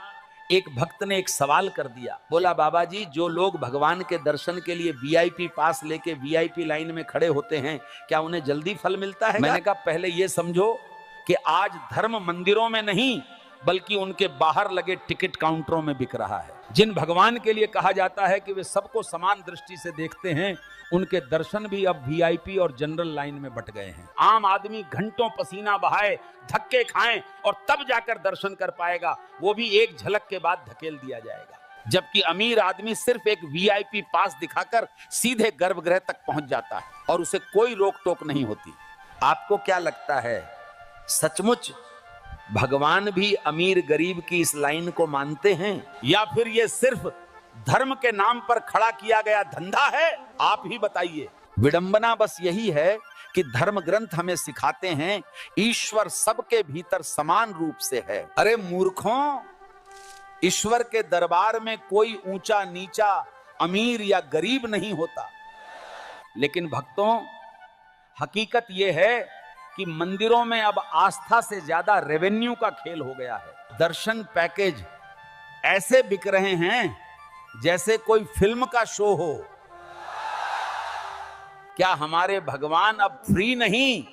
एक भक्त ने एक सवाल कर दिया। बोला, बाबा जी, जो लोग भगवान के दर्शन के लिए VIP पास लेके VIP लाइन में खड़े होते हैं, क्या उन्हें जल्दी फल मिलता है? मैंने कहा, पहले ये समझो कि आज धर्म मंदिरों में नहीं बल्कि उनके बाहर लगे टिकट काउंटरों में बिक रहा है। जिन भगवान के लिए कहा जाता है कि वे सबको समान दृष्टि से देखते हैं, उनके दर्शन भी अब VIP और जनरल लाइन में बट गए हैं। आम आदमी घंटों पसीना बहाए, धक्के खाएं और तब जाकर दर्शन कर पाएगा, वो भी एक झलक के बाद धकेल दिया जाएगा। जबकि अमीर आदमी सिर्फ एक VIP पास दिखाकर सीधे गर्भगृह तक पहुंच जाता है और उसे कोई रोक टोक नहीं होती। आपको क्या लगता है, सचमुच भगवान भी अमीर गरीब की इस लाइन को मानते हैं, या फिर ये सिर्फ धर्म के नाम पर खड़ा किया गया धंधा है? आप ही बताइए। विडंबना बस यही है कि धर्म ग्रंथ हमें सिखाते हैं ईश्वर सबके भीतर समान रूप से है। अरे मूर्खों, ईश्वर के दरबार में कोई ऊंचा नीचा, अमीर या गरीब नहीं होता। लेकिन भक्तों, हकीकत यह है कि मंदिरों में अब आस्था से ज्यादा रेवेन्यू का खेल हो गया है। दर्शन पैकेज ऐसे बिक रहे हैं जैसे कोई फिल्म का शो हो। क्या हमारे भगवान अब फ्री नहीं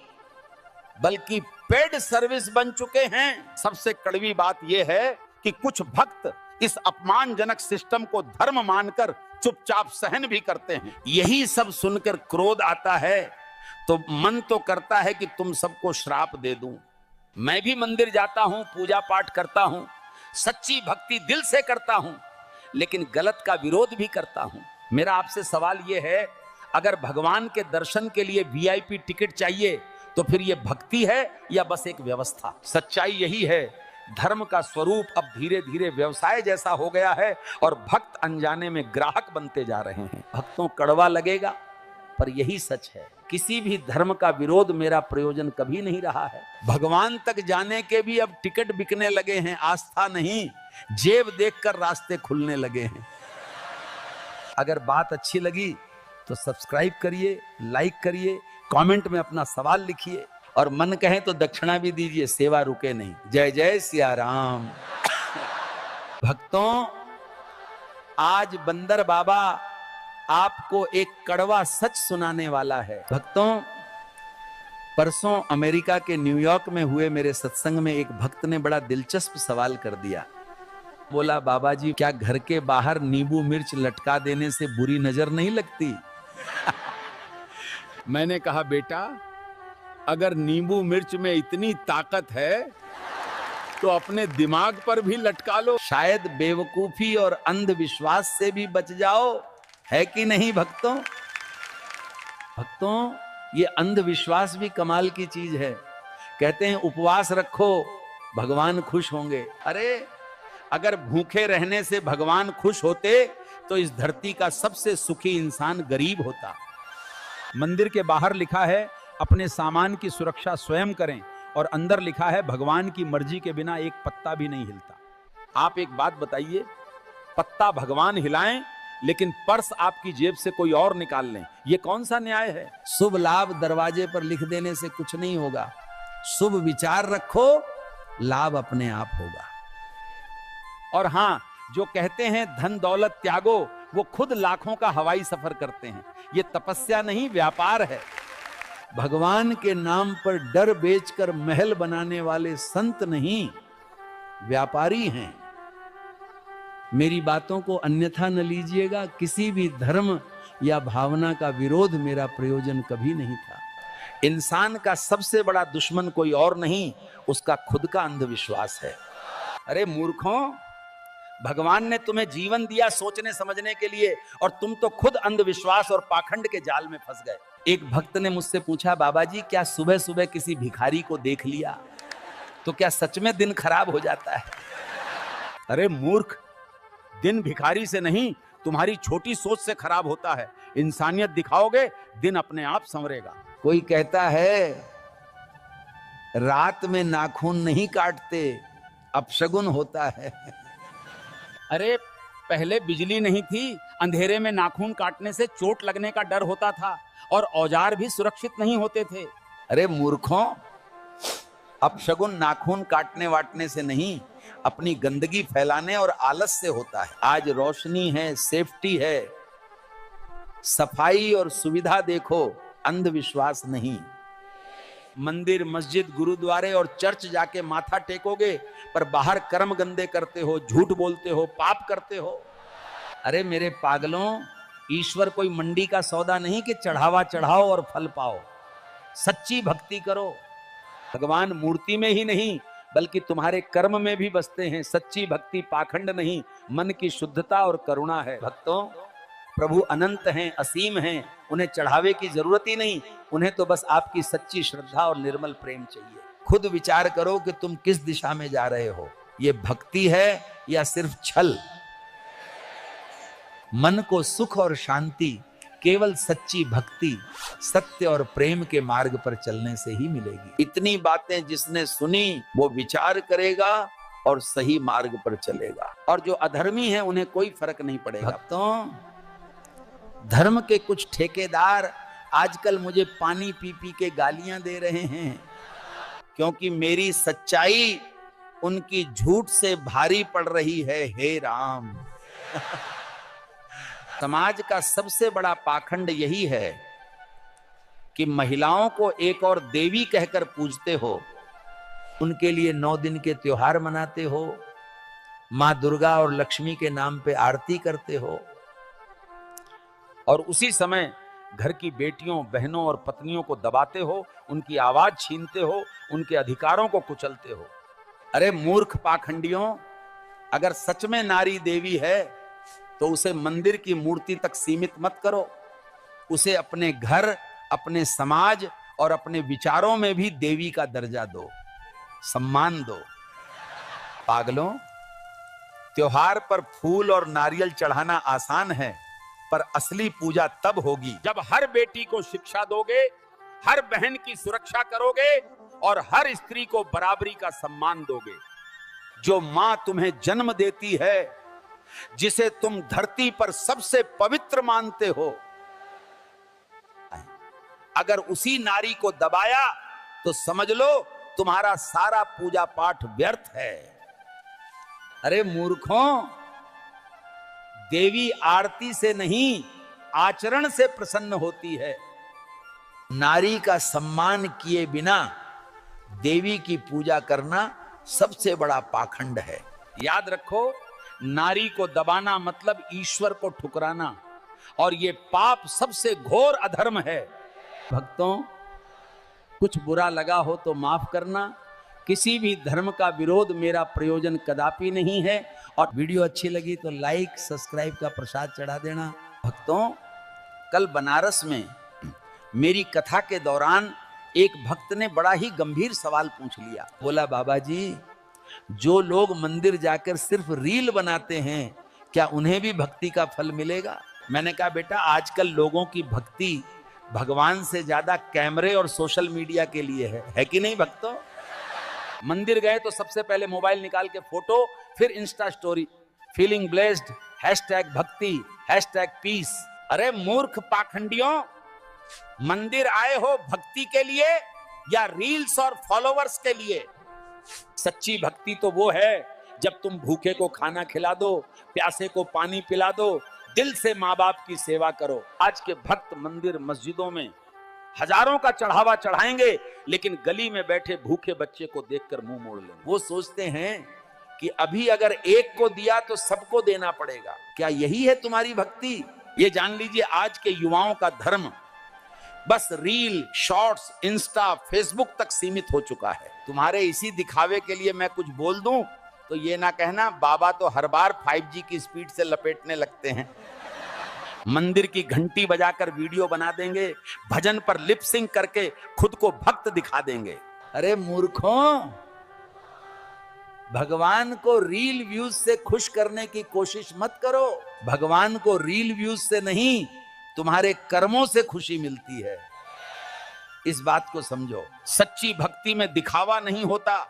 बल्कि पेड सर्विस बन चुके हैं? सबसे कड़वी बात यह है कि कुछ भक्त इस अपमानजनक सिस्टम को धर्म मानकर चुपचाप सहन भी करते हैं। यही सब सुनकर क्रोध आता है तो मन तो करता है कि तुम सबको श्राप दे दूं। मैं भी मंदिर जाता हूं, पूजा पाठ करता हूं, सच्ची भक्ति दिल से करता हूं, लेकिन गलत का विरोध भी करता हूं। मेरा आपसे सवाल यह है, अगर भगवान के दर्शन के लिए वीआईपी टिकट चाहिए तो फिर यह भक्ति है या बस एक व्यवस्था? सच्चाई यही है, धर्म का स्वरूप अब धीरे धीरे व्यवसाय जैसा हो गया है और भक्त अनजाने में ग्राहक बनते जा रहे हैं। भक्तों, कड़वा लगेगा पर यही सच है। किसी भी धर्म का विरोध मेरा प्रयोजन कभी नहीं रहा है। भगवान तक जाने के भी अब टिकट बिकने लगे हैं, आस्था नहीं, जेब देखकर रास्ते खुलने लगे हैं। अगर बात अच्छी लगी तो सब्सक्राइब करिए, लाइक करिए, कमेंट में अपना सवाल लिखिए और मन कहे तो दक्षिणा भी दीजिए, सेवा रुके नहीं। जय जय सिया राम। भक्तों, आज बंदर बाबा आपको एक कड़वा सच सुनाने वाला है। भक्तों, परसों अमेरिका के न्यूयॉर्क में हुए मेरे सत्संग में एक भक्त ने बड़ा दिलचस्प सवाल कर दिया। बोला, बाबा जी, क्या घर के बाहर नींबू मिर्च लटका देने से बुरी नजर नहीं लगती? मैंने कहा, बेटा, अगर नींबू मिर्च में इतनी ताकत है तो अपने दिमाग पर भी लटका लो, शायद बेवकूफी और अंधविश्वास से भी बच जाओ। है कि नहीं भक्तों? भक्तों, ये अंधविश्वास भी कमाल की चीज है। कहते हैं उपवास रखो, भगवान खुश होंगे। अरे, अगर भूखे रहने से भगवान खुश होते तो इस धरती का सबसे सुखी इंसान गरीब होता। मंदिर के बाहर लिखा है अपने सामान की सुरक्षा स्वयं करें, और अंदर लिखा है भगवान की मर्जी के बिना एक पत्ता भी नहीं हिलता। आप एक बात बताइए, पत्ता भगवान हिलाएं लेकिन पर्स आपकी जेब से कोई और निकाल लें, ये कौन सा न्याय है? शुभ लाभ दरवाजे पर लिख देने से कुछ नहीं होगा। शुभ विचार रखो, लाभ अपने आप होगा। और हां, जो कहते हैं धन दौलत त्यागो, वो खुद लाखों का हवाई सफर करते हैं। ये तपस्या नहीं, व्यापार है। भगवान के नाम पर डर बेचकर महल बनाने वाले संत नहीं, व्यापारी हैं। मेरी बातों को अन्यथा न लीजिएगा। किसी भी धर्म या भावना का विरोध मेरा प्रयोजन कभी नहीं था। इंसान का सबसे बड़ा दुश्मन कोई और नहीं, उसका खुद का अंधविश्वास है। अरे मूर्खों, भगवान ने तुम्हें जीवन दिया सोचने समझने के लिए, और तुम तो खुद अंधविश्वास और पाखंड के जाल में फंस गए। एक भक्त ने मुझसे पूछा, बाबा जी, क्या सुबह सुबह किसी भिखारी को देख लिया तो क्या सच में दिन खराब हो जाता है? अरे मूर्ख, दिन भिखारी से नहीं, तुम्हारी छोटी सोच से खराब होता है। इंसानियत दिखाओगे, दिन अपने आप संवरेगा। कोई कहता है रात में नाखून नहीं काटते, अपशगुन होता है। अरे, पहले बिजली नहीं थी, अंधेरे में नाखून काटने से चोट लगने का डर होता था और औजार भी सुरक्षित नहीं होते थे। अरे मूर्खों, अपशगुन नाखून काटने वाटने से नहीं, अपनी गंदगी फैलाने और आलस से होता है। आज रोशनी है, सेफ्टी है, सफाई और सुविधा देखो, अंधविश्वास नहीं। मंदिर, मस्जिद, गुरुद्वारे और चर्च जाके माथा टेकोगे पर बाहर कर्म गंदे करते हो, झूठ बोलते हो, पाप करते हो। अरे मेरे पागलों, ईश्वर कोई मंडी का सौदा नहीं कि चढ़ावा चढ़ाओ और फल पाओ। सच्ची भक्ति करो। भगवान मूर्ति में ही नहीं बल्कि तुम्हारे कर्म में भी बसते हैं। सच्ची भक्ति पाखंड नहीं, मन की शुद्धता और करुणा है। भक्तों, प्रभु अनंत हैं, असीम हैं, उन्हें चढ़ावे की जरूरत ही नहीं, उन्हें तो बस आपकी सच्ची श्रद्धा और निर्मल प्रेम चाहिए। खुद विचार करो कि तुम किस दिशा में जा रहे हो। ये भक्ति है या सिर्फ छल? मन को सुख और शांति केवल सच्ची भक्ति, सत्य और प्रेम के मार्ग पर चलने से ही मिलेगी। इतनी बातें जिसने सुनी वो विचार करेगा और सही मार्ग पर चलेगा। और जो अधर्मी हैं उन्हें कोई फर्क नहीं पड़ेगा। भक्तों, धर्म के कुछ ठेकेदार आजकल मुझे पानी पी पी के गालियां दे रहे हैं, क्योंकि मेरी सच्चाई उनकी झूठ से भारी पड़ रही है। हे राम! समाज का सबसे बड़ा पाखंड यही है कि महिलाओं को एक और देवी कहकर पूजते हो, उनके लिए 9 दिन के त्योहार मनाते हो, मां दुर्गा और लक्ष्मी के नाम पे आरती करते हो, और उसी समय घर की बेटियों, बहनों और पत्नियों को दबाते हो, उनकी आवाज छीनते हो, उनके अधिकारों को कुचलते हो। अरे मूर्ख पाखंडियों, अगर सच में नारी देवी है तो उसे मंदिर की मूर्ति तक सीमित मत करो, उसे अपने घर, अपने समाज और अपने विचारों में भी देवी का दर्जा दो, सम्मान दो। पागलों, त्योहार पर फूल और नारियल चढ़ाना आसान है, पर असली पूजा तब होगी जब हर बेटी को शिक्षा दोगे, हर बहन की सुरक्षा करोगे और हर स्त्री को बराबरी का सम्मान दोगे। जो मां तुम्हें जन्म देती है, जिसे तुम धरती पर सबसे पवित्र मानते हो, अगर उसी नारी को दबाया तो समझ लो तुम्हारा सारा पूजा पाठ व्यर्थ है। अरे मूर्खों, देवी आरती से नहीं, आचरण से प्रसन्न होती है। नारी का सम्मान किए बिना देवी की पूजा करना सबसे बड़ा पाखंड है। याद रखो, नारी को दबाना मतलब ईश्वर को ठुकराना, और यह पाप सबसे घोर अधर्म है। भक्तों, कुछ बुरा लगा हो तो माफ करना। किसी भी धर्म का विरोध मेरा प्रयोजन कदापि नहीं है, और वीडियो अच्छी लगी तो लाइक, सब्सक्राइब का प्रसाद चढ़ा देना। भक्तों, कल बनारस में मेरी कथा के दौरान एक भक्त ने बड़ा ही गंभीर सवाल पूछ लिया। बोला, बाबा जी, जो लोग मंदिर जाकर सिर्फ रील बनाते हैं, क्या उन्हें भी भक्ति का फल मिलेगा? मैंने कहा, बेटा, आजकल लोगों की भक्ति भगवान से ज्यादा कैमरे और सोशल मीडिया के लिए है कि नहीं भक्तों? मंदिर गए तो सबसे पहले मोबाइल निकाल के फोटो, फिर इंस्टा स्टोरी, फीलिंग ब्लेस्ड, #भक्ति, #पीस। अरे मूर्ख पाखंडियों, मंदिर आए हो भक्ति के लिए या रील्स और फॉलोवर्स के लिए? सच्ची भक्ति तो वो है जब तुम भूखे को खाना खिला दो, प्यासे को पानी पिला दो, दिल से माँ बाप की सेवा करो। आज के भक्त मंदिर मस्जिदों में हजारों का चढ़ावा चढ़ाएंगे, लेकिन गली में बैठे भूखे बच्चे को देखकर मुंह मोड़ लेंगे। वो सोचते हैं कि अभी अगर एक को दिया तो सबको देना पड़ेगा। क्या यही है तुम्हारी भक्ति? ये जान लीजिए, आज के युवाओं का धर्म बस रील, शॉर्ट्स, इंस्टा, फेसबुक तक सीमित हो चुका है। तुम्हारे इसी दिखावे के लिए मैं कुछ बोल दूं तो ये ना कहना, बाबा तो हर बार 5G की स्पीड से लपेटने लगते हैं। मंदिर की घंटी बजाकर वीडियो बना देंगे, भजन पर लिप सिंक करके खुद को भक्त दिखा देंगे। अरे मूर्खों, भगवान को रील व्यूज से खुश करने की कोशिश मत करो। भगवान को रील व्यूज से नहीं, तुम्हारे कर्मों से खुशी मिलती है। इस बात को समझो। सच्ची भक्ति में दिखावा नहीं होता,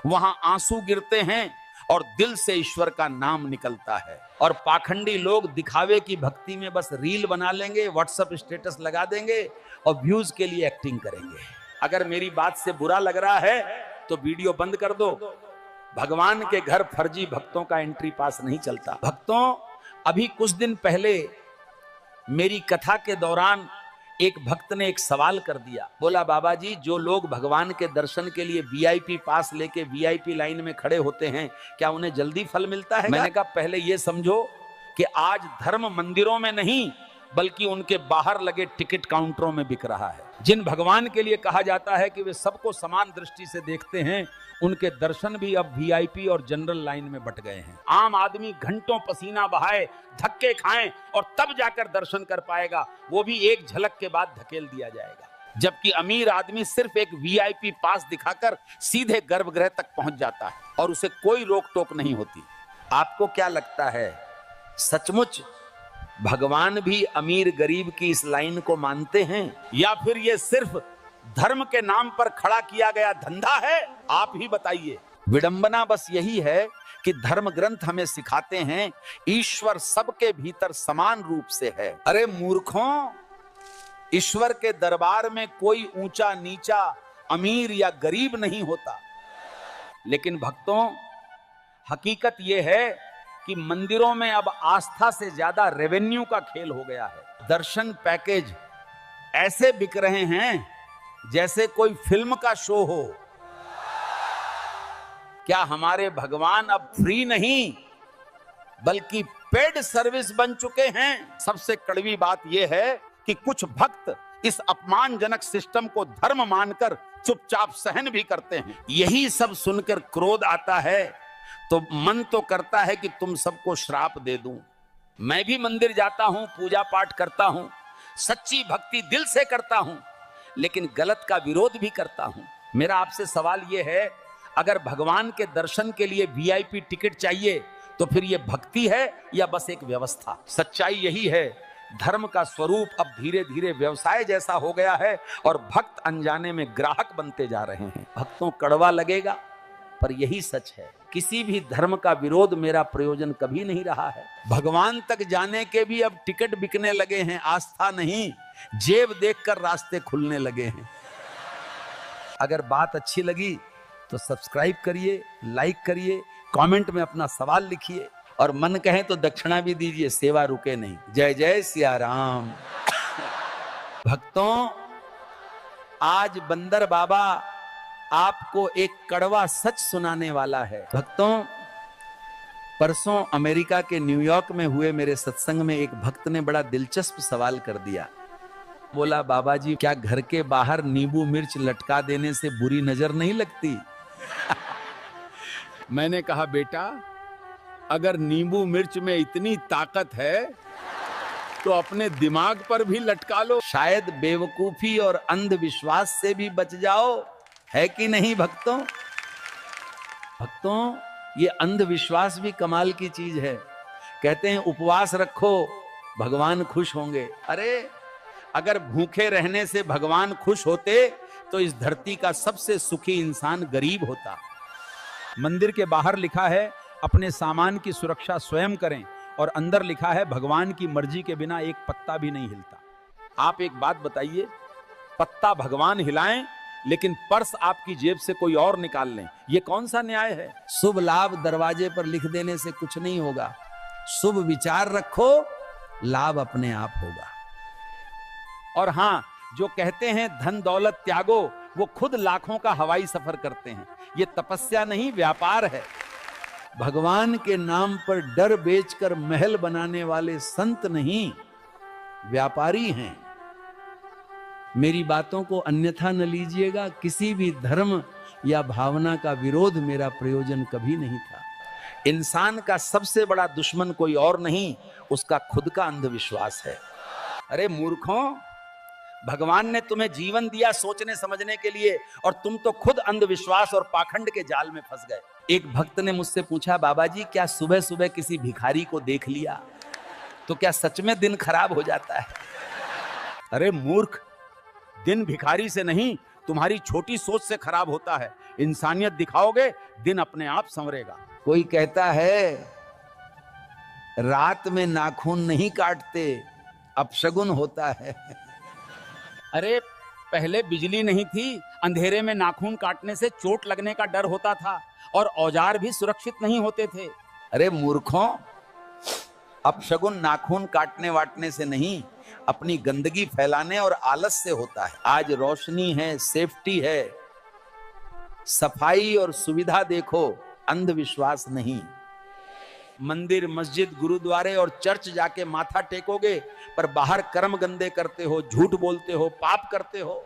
वहां आंसू गिरते हैं और दिल से ईश्वर का नाम निकलता है। और पाखंडी लोग दिखावे की भक्ति में बस रील बना लेंगे, व्हाट्सएप स्टेटस लगा देंगे और व्यूज के लिए एक्टिंग करेंगे। अगर मेरी बात से बुरा लग रहा है तो वीडियो बंद कर दो। भगवान के घर फर्जी भक्तों का एंट्री पास नहीं चलता। भक्तों, अभी कुछ दिन पहले मेरी कथा के दौरान एक भक्त ने एक सवाल कर दिया। बोला, बाबा जी, जो लोग भगवान के दर्शन के लिए VIP पास लेके VIP लाइन में खड़े होते हैं, क्या उन्हें जल्दी फल मिलता है? मैंने कहा, पहले ये समझो कि आज धर्म मंदिरों में नहीं बल्कि उनके बाहर लगे टिकट काउंटरों में बिक रहा है। जिन भगवान के लिए कहा जाता है कि वे सबको समान दृष्टि से देखते हैं, उनके दर्शन भी अब VIP और जनरल लाइन में बट गए हैं। आम आदमी घंटों पसीना बहाए, धक्के खाएं और तब जाकर दर्शन कर पाएगा, वो भी एक झलक के बाद धकेल दिया जाएगा। जबकि अमीर आदमी सिर्फ एक VIP पास दिखाकर सीधे गर्भगृह तक पहुंच जाता है और उसे कोई रोक टोक नहीं होती। आपको क्या लगता है, सचमुच भगवान भी अमीर गरीब की इस लाइन को मानते हैं, या फिर ये सिर्फ धर्म के नाम पर खड़ा किया गया धंधा है? आप ही बताइए। विडंबना बस यही है कि धर्म ग्रंथ हमें सिखाते हैं ईश्वर सबके भीतर समान रूप से है। अरे मूर्खों, ईश्वर के दरबार में कोई ऊंचा नीचा, अमीर या गरीब नहीं होता। लेकिन भक्तों, हकीकत यह है कि मंदिरों में अब आस्था से ज्यादा रेवेन्यू का खेल हो गया है। दर्शन पैकेज ऐसे बिक रहे हैं जैसे कोई फिल्म का शो हो। क्या हमारे भगवान अब फ्री नहीं बल्कि पेड सर्विस बन चुके हैं? सबसे कड़वी बात यह है कि कुछ भक्त इस अपमानजनक सिस्टम को धर्म मानकर चुपचाप सहन भी करते हैं। यही सब सुनकर क्रोध आता है तो मन तो करता है कि तुम सबको श्राप दे दूं। मैं भी मंदिर जाता हूं, पूजा पाठ करता हूं, सच्ची भक्ति दिल से करता हूं, लेकिन गलत का विरोध भी करता हूं। मेरा आपसे सवाल यह है, अगर भगवान के दर्शन के लिए वीआईपी टिकट चाहिए तो फिर यह भक्ति है या बस एक व्यवस्था? सच्चाई यही है, धर्म का स्वरूप अब धीरे धीरे व्यवसाय जैसा हो गया है और भक्त अनजाने में ग्राहक बनते जा रहे हैं। भक्तों, कड़वा लगेगा पर यही सच है। किसी भी धर्म का विरोध मेरा प्रयोजन कभी नहीं रहा है। भगवान तक जाने के भी अब टिकट बिकने लगे हैं, आस्था नहीं, जेब देखकर रास्ते खुलने लगे हैं। अगर बात अच्छी लगी तो सब्सक्राइब करिए, लाइक करिए, कमेंट में अपना सवाल लिखिए और मन कहे तो दक्षिणा भी दीजिए, सेवा रुके नहीं। जय जय सिया राम। भक्तों, आज बंदर बाबा आपको एक कड़वा सच सुनाने वाला है। भक्तों, परसों अमेरिका के न्यूयॉर्क में हुए मेरे सत्संग में एक भक्त ने बड़ा दिलचस्प सवाल कर दिया। बोला, बाबा जी, क्या घर के बाहर नींबू मिर्च लटका देने से बुरी नजर नहीं लगती? मैंने कहा, बेटा, अगर नींबू मिर्च में इतनी ताकत है तो अपने दिमाग पर भी लटका लो, शायद बेवकूफी और अंधविश्वास से भी बच जाओ, है कि नहीं भक्तों? भक्तों, ये अंधविश्वास भी कमाल की चीज है। कहते हैं उपवास रखो, भगवान खुश होंगे। अरे, अगर भूखे रहने से भगवान खुश होते तो इस धरती का सबसे सुखी इंसान गरीब होता। मंदिर के बाहर लिखा है अपने सामान की सुरक्षा स्वयं करें, और अंदर लिखा है भगवान की मर्जी के बिना एक पत्ता भी नहीं हिलता। आप एक बात बताइए, पत्ता भगवान हिलाएं लेकिन पर्स आपकी जेब से कोई और निकाल लें, ये कौन सा न्याय है? शुभ लाभ दरवाजे पर लिख देने से कुछ नहीं होगा। शुभ विचार रखो, लाभ अपने आप होगा। और हां, जो कहते हैं धन दौलत त्यागो, वो खुद लाखों का हवाई सफर करते हैं। ये तपस्या नहीं, व्यापार है। भगवान के नाम पर डर बेचकर महल बनाने वाले संत नहीं, व्यापारी हैं। मेरी बातों को अन्यथा न लीजिएगा। किसी भी धर्म या भावना का विरोध मेरा प्रयोजन कभी नहीं था। इंसान का सबसे बड़ा दुश्मन कोई और नहीं, उसका खुद का अंधविश्वास है। अरे मूर्खों, भगवान ने तुम्हें जीवन दिया सोचने समझने के लिए, और तुम तो खुद अंधविश्वास और पाखंड के जाल में फंस गए। एक भक्त ने मुझसे पूछा, बाबा जी, क्या सुबह सुबह किसी भिखारी को देख लिया तो क्या सच में दिन खराब हो जाता है? अरे मूर्ख, दिन भिखारी से नहीं, तुम्हारी छोटी सोच से खराब होता है। इंसानियत दिखाओगे, दिन अपने आप संवरेगा। कोई कहता है रात में नाखून नहीं काटते, अपशगुन होता है। अरे, पहले बिजली नहीं थी, अंधेरे में नाखून काटने से चोट लगने का डर होता था और औजार भी सुरक्षित नहीं होते थे। अरे मूर्खों, अपशगुन नाखून काटने वाटने से नहीं, अपनी गंदगी फैलाने और आलस से होता है। आज रोशनी है, सेफ्टी है, सफाई और सुविधा देखो, अंधविश्वास नहीं। मंदिर, मस्जिद, गुरुद्वारे और चर्च जाके माथा टेकोगे पर बाहर कर्म गंदे करते हो, झूठ बोलते हो, पाप करते हो।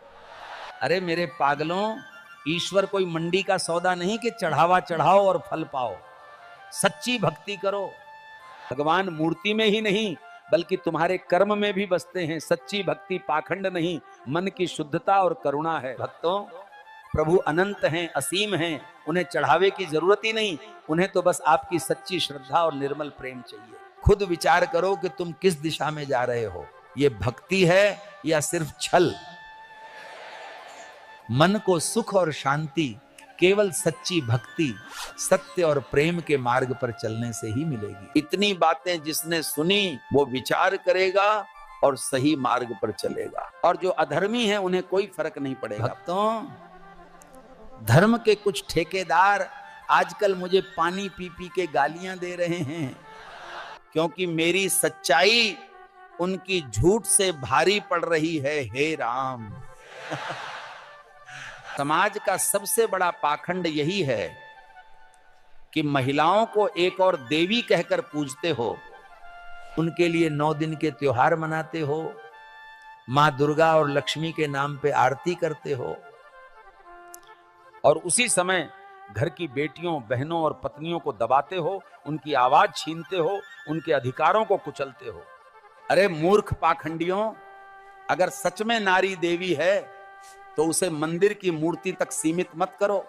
अरे मेरे पागलों, ईश्वर कोई मंडी का सौदा नहीं कि चढ़ावा चढ़ाओ और फल पाओ। सच्ची भक्ति करो। भगवान मूर्ति में ही नहीं बल्कि तुम्हारे कर्म में भी बसते हैं। सच्ची भक्ति पाखंड नहीं, मन की शुद्धता और करुणा है। भक्तों, प्रभु अनंत हैं, असीम हैं, उन्हें चढ़ावे की जरूरत ही नहीं, उन्हें तो बस आपकी सच्ची श्रद्धा और निर्मल प्रेम चाहिए। खुद विचार करो कि तुम किस दिशा में जा रहे हो। ये भक्ति है या सिर्फ छल? मन को सुख और शांति केवल सच्ची भक्ति, सत्य और प्रेम के मार्ग पर चलने से ही मिलेगी। इतनी बातें जिसने सुनी वो विचार करेगा और सही मार्ग पर चलेगा, और जो अधर्मी है उन्हें कोई फर्क नहीं पड़ेगा। भक्तों, धर्म के कुछ ठेकेदार आजकल मुझे पानी पी पी के गालियां दे रहे हैं, क्योंकि मेरी सच्चाई उनकी झूठ से भारी पड़ रही है। हे राम! समाज का सबसे बड़ा पाखंड यही है कि महिलाओं को एक और देवी कहकर पूजते हो, उनके लिए 9 दिन के त्योहार मनाते हो, मां दुर्गा और लक्ष्मी के नाम पे आरती करते हो, और उसी समय घर की बेटियों, बहनों और पत्नियों को दबाते हो, उनकी आवाज छीनते हो, उनके अधिकारों को कुचलते हो। अरे मूर्ख पाखंडियों, अगर सच में नारी देवी है तो उसे मंदिर की मूर्ति तक सीमित मत करो,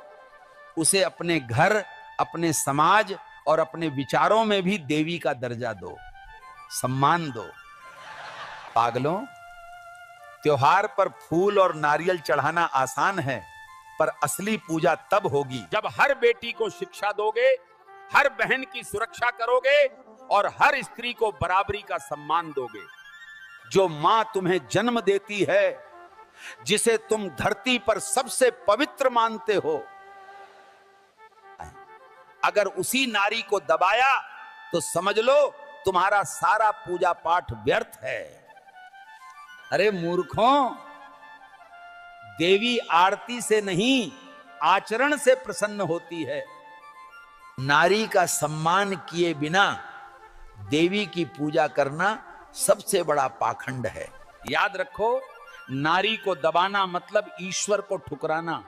उसे अपने घर, अपने समाज और अपने विचारों में भी देवी का दर्जा दो, सम्मान दो। पागलों, त्योहार पर फूल और नारियल चढ़ाना आसान है, पर असली पूजा तब होगी जब हर बेटी को शिक्षा दोगे, हर बहन की सुरक्षा करोगे और हर स्त्री को बराबरी का सम्मान दोगे। जो मां तुम्हें जन्म देती है, जिसे तुम धरती पर सबसे पवित्र मानते हो, अगर उसी नारी को दबाया तो समझ लो तुम्हारा सारा पूजा पाठ व्यर्थ है। अरे मूर्खों, देवी आरती से नहीं, आचरण से प्रसन्न होती है। नारी का सम्मान किए बिना देवी की पूजा करना सबसे बड़ा पाखंड है। याद रखो, नारी को दबाना मतलब ईश्वर को ठुकराना,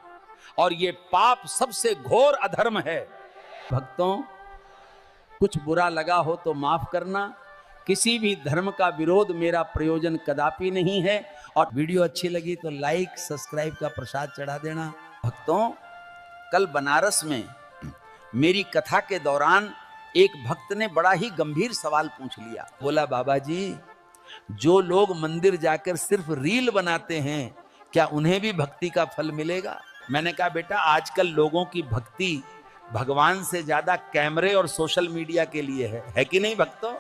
और ये पाप सबसे घोर अधर्म है। भक्तों, कुछ बुरा लगा हो तो माफ करना। किसी भी धर्म का विरोध मेरा प्रयोजन कदापि नहीं है, और वीडियो अच्छी लगी तो लाइक, सब्सक्राइब का प्रसाद चढ़ा देना। भक्तों, कल बनारस में मेरी कथा के दौरान एक भक्त ने बड़ा ही गंभीर सवाल पूछ लिया। बोला, बाबा जी, जो लोग मंदिर जाकर सिर्फ रील बनाते हैं, क्या उन्हें भी भक्ति का फल मिलेगा? मैंने कहा, बेटा, आजकल लोगों की भक्ति भगवान से ज्यादा कैमरे और सोशल मीडिया के लिए है कि नहीं भक्तों?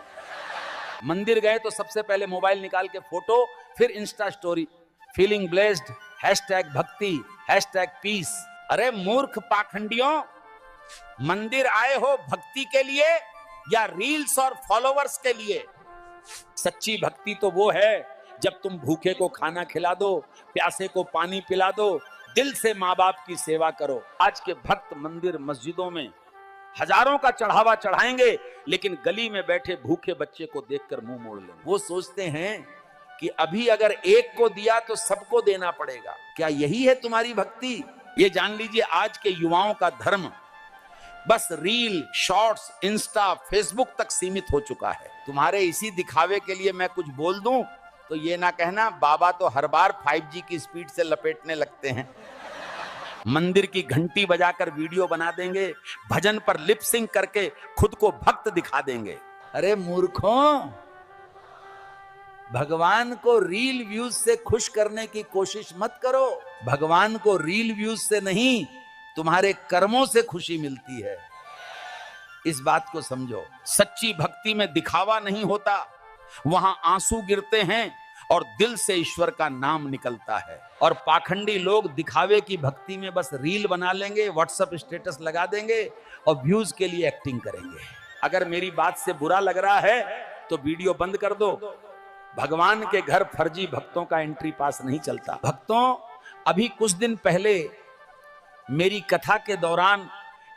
मंदिर गए तो सबसे पहले मोबाइल निकाल के फोटो, फिर इंस्टा स्टोरी, फीलिंग ब्लेस्ड, #भक्ति, #पीस। अरे मूर्ख पाखंडियों, मंदिर आए हो भक्ति के लिए या रील्स और फॉलोवर्स के लिए? सच्ची भक्ति तो वो है जब तुम भूखे को खाना खिला दो, प्यासे को पानी पिला दो, दिल से माँ बाप की सेवा करो। आज के भक्त मंदिर मस्जिदों में हजारों का चढ़ावा चढ़ाएंगे, लेकिन गली में बैठे भूखे बच्चे को देखकर मुंह मोड़ लेंगे। वो सोचते हैं कि अभी अगर एक को दिया तो सबको देना पड़ेगा। क्या यही है तुम्हारी भक्ति? ये जान लीजिए, आज के युवाओं का धर्म बस रील, शॉर्ट्स, इंस्टा, फेसबुक तक सीमित हो चुका है। तुम्हारे इसी दिखावे के लिए मैं कुछ बोल दूं तो ये ना कहना, बाबा तो हर बार 5G की स्पीड से लपेटने लगते हैं। मंदिर की घंटी बजाकर वीडियो बना देंगे, भजन पर लिप सिंक करके खुद को भक्त दिखा देंगे। अरे मूर्खों, भगवान को रील व्यूज से खुश करने की कोशिश मत करो। भगवान को रील व्यूज से नहीं, तुम्हारे कर्मों से खुशी मिलती है। इस बात को समझो। सच्ची भक्ति में दिखावा नहीं होता, वहां आंसू गिरते हैं और दिल से ईश्वर का नाम निकलता है। और पाखंडी लोग दिखावे की भक्ति में बस रील बना लेंगे, व्हाट्सएप स्टेटस लगा देंगे और व्यूज के लिए एक्टिंग करेंगे। अगर मेरी बात से बुरा लग रहा है तो वीडियो बंद कर दो। भगवान के घर फर्जी भक्तों का एंट्री पास नहीं चलता। भक्तों, अभी कुछ दिन पहले मेरी कथा के दौरान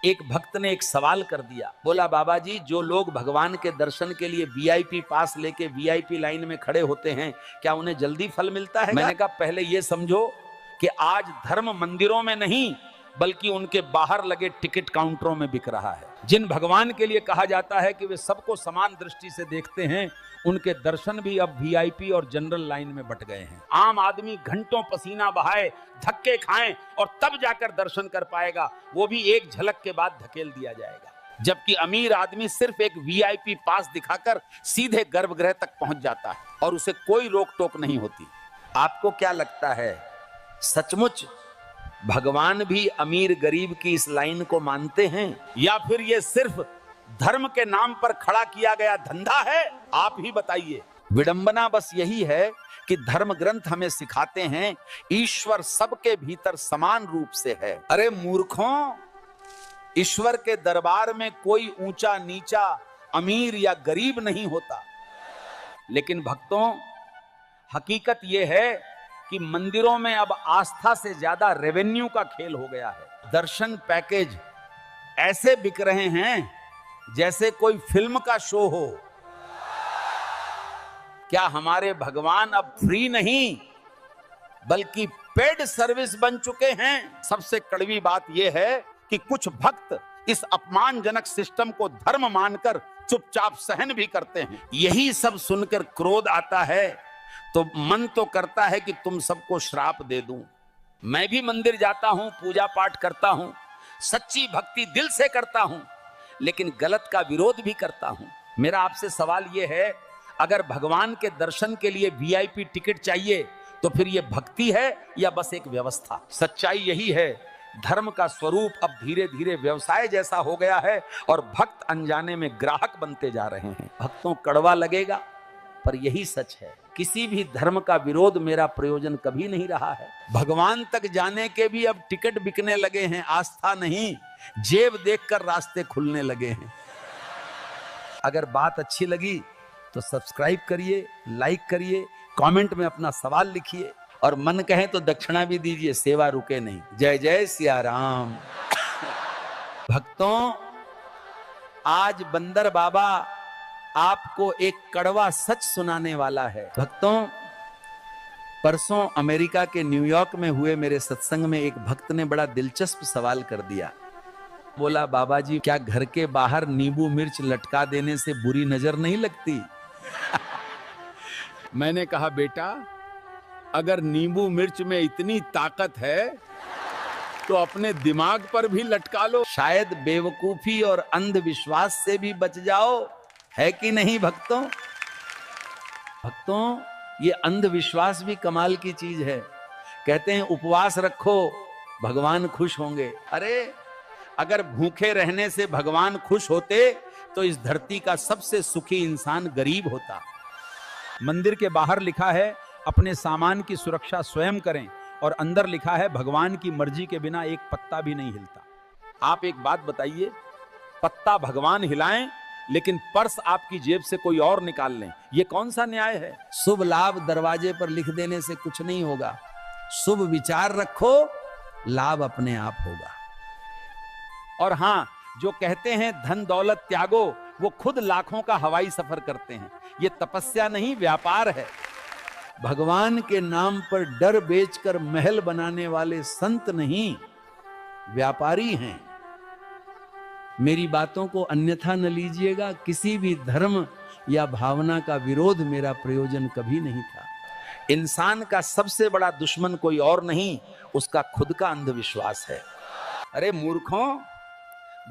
एक भक्त ने एक सवाल कर दिया। बोला, बाबा जी, जो लोग भगवान के दर्शन के लिए VIP पास लेके VIP लाइन में खड़े होते हैं, क्या उन्हें जल्दी फल मिलता है? मैंने कहा, पहले ये समझो कि आज धर्म मंदिरों में नहीं बल्कि उनके बाहर लगे टिकट काउंटरों में बिक रहा है। जिन भगवान के लिए कहा जाता है कि वे सबको समान दृष्टि से देखते हैं, उनके दर्शन भी अब VIP और जनरल लाइन में बट गए हैं। आम आदमी घंटों पसीना बहाए, धक्के खाएं और तब जाकर दर्शन कर पाएगा, वो भी एक झलक के बाद धकेल दिया जाएगा। जबकि अमीर आदमी सिर्फ एक VIP पास दिखाकर सीधे गर्भगृह तक पहुंच जाता है और उसे कोई रोक टोक नहीं होती। आपको क्या लगता है, सचमुच भगवान भी अमीर गरीब की इस लाइन को मानते हैं या फिर ये सिर्फ धर्म के नाम पर खड़ा किया गया धंधा है? आप ही बताइए। विडंबना बस यही है कि धर्म ग्रंथ हमें सिखाते हैं ईश्वर सबके भीतर समान रूप से है। अरे मूर्खों, ईश्वर के दरबार में कोई ऊंचा नीचा, अमीर या गरीब नहीं होता। लेकिन भक्तों, हकीकत यह है कि मंदिरों में अब आस्था से ज्यादा रेवेन्यू का खेल हो गया है। दर्शन पैकेज ऐसे बिक रहे हैं जैसे कोई फिल्म का शो हो। क्या हमारे भगवान अब फ्री नहीं बल्कि पेड सर्विस बन चुके हैं? सबसे कड़वी बात यह है कि कुछ भक्त इस अपमानजनक सिस्टम को धर्म मानकर चुपचाप सहन भी करते हैं। यही सब सुनकर क्रोध आता है तो मन तो करता है कि तुम सबको श्राप दे दूं। मैं भी मंदिर जाता हूं, पूजा पाठ करता हूं, सच्ची भक्ति दिल से करता हूं, लेकिन गलत का विरोध भी करता हूं। मेरा आपसे सवाल यह है, अगर भगवान के दर्शन के लिए वीआईपी टिकट चाहिए तो फिर यह भक्ति है या बस एक व्यवस्था? सच्चाई यही है, धर्म का स्वरूप अब धीरे धीरे व्यवसाय जैसा हो गया है और भक्त अनजाने में ग्राहक बनते जा रहे हैं। भक्तों, कड़वा लगेगा पर यही सच है। किसी भी धर्म का विरोध मेरा प्रयोजन कभी नहीं रहा है। भगवान तक जाने के भी अब टिकट बिकने लगे हैं, आस्था नहीं, जेब देखकर रास्ते खुलने लगे हैं। अगर बात अच्छी लगी तो सब्सक्राइब करिए, लाइक करिए, कमेंट में अपना सवाल लिखिए और मन कहे तो दक्षिणा भी दीजिए, सेवा रुके नहीं। जय जय सिया राम। भक्तों, आज बंदर बाबा आपको एक कड़वा सच सुनाने वाला है। भक्तों, परसों अमेरिका के न्यूयॉर्क में हुए मेरे सत्संग में एक भक्त ने बड़ा दिलचस्प सवाल कर दिया। बोला, बाबा जी, क्या घर के बाहर नींबू मिर्च लटका देने से बुरी नजर नहीं लगती? मैंने कहा, बेटा, अगर नींबू मिर्च में इतनी ताकत है तो अपने दिमाग पर भी लटका लो, शायद बेवकूफी और अंधविश्वास से भी बच जाओ। है कि नहीं भक्तों? भक्तों, ये अंधविश्वास भी कमाल की चीज है। कहते हैं उपवास रखो, भगवान खुश होंगे। अरे, अगर भूखे रहने से भगवान खुश होते तो इस धरती का सबसे सुखी इंसान गरीब होता। मंदिर के बाहर लिखा है अपने सामान की सुरक्षा स्वयं करें और अंदर लिखा है भगवान की मर्जी के बिना एक पत्ता भी नहीं हिलता। आप एक बात बताइए, पत्ता भगवान हिलाएं लेकिन पर्स आपकी जेब से कोई और निकाल लें, ये कौन सा न्याय है? शुभ लाभ दरवाजे पर लिख देने से कुछ नहीं होगा। शुभ विचार रखो, लाभ अपने आप होगा। और हां, जो कहते हैं धन दौलत त्यागो, वो खुद लाखों का हवाई सफर करते हैं। ये तपस्या नहीं, व्यापार है। भगवान के नाम पर डर बेचकर महल बनाने वाले संत नहीं, व्यापारी हैं। मेरी बातों को अन्यथा न लीजिएगा। किसी भी धर्म या भावना का विरोध मेरा प्रयोजन कभी नहीं था। इंसान का सबसे बड़ा दुश्मन कोई और नहीं, उसका खुद का अंधविश्वास है। अरे मूर्खों,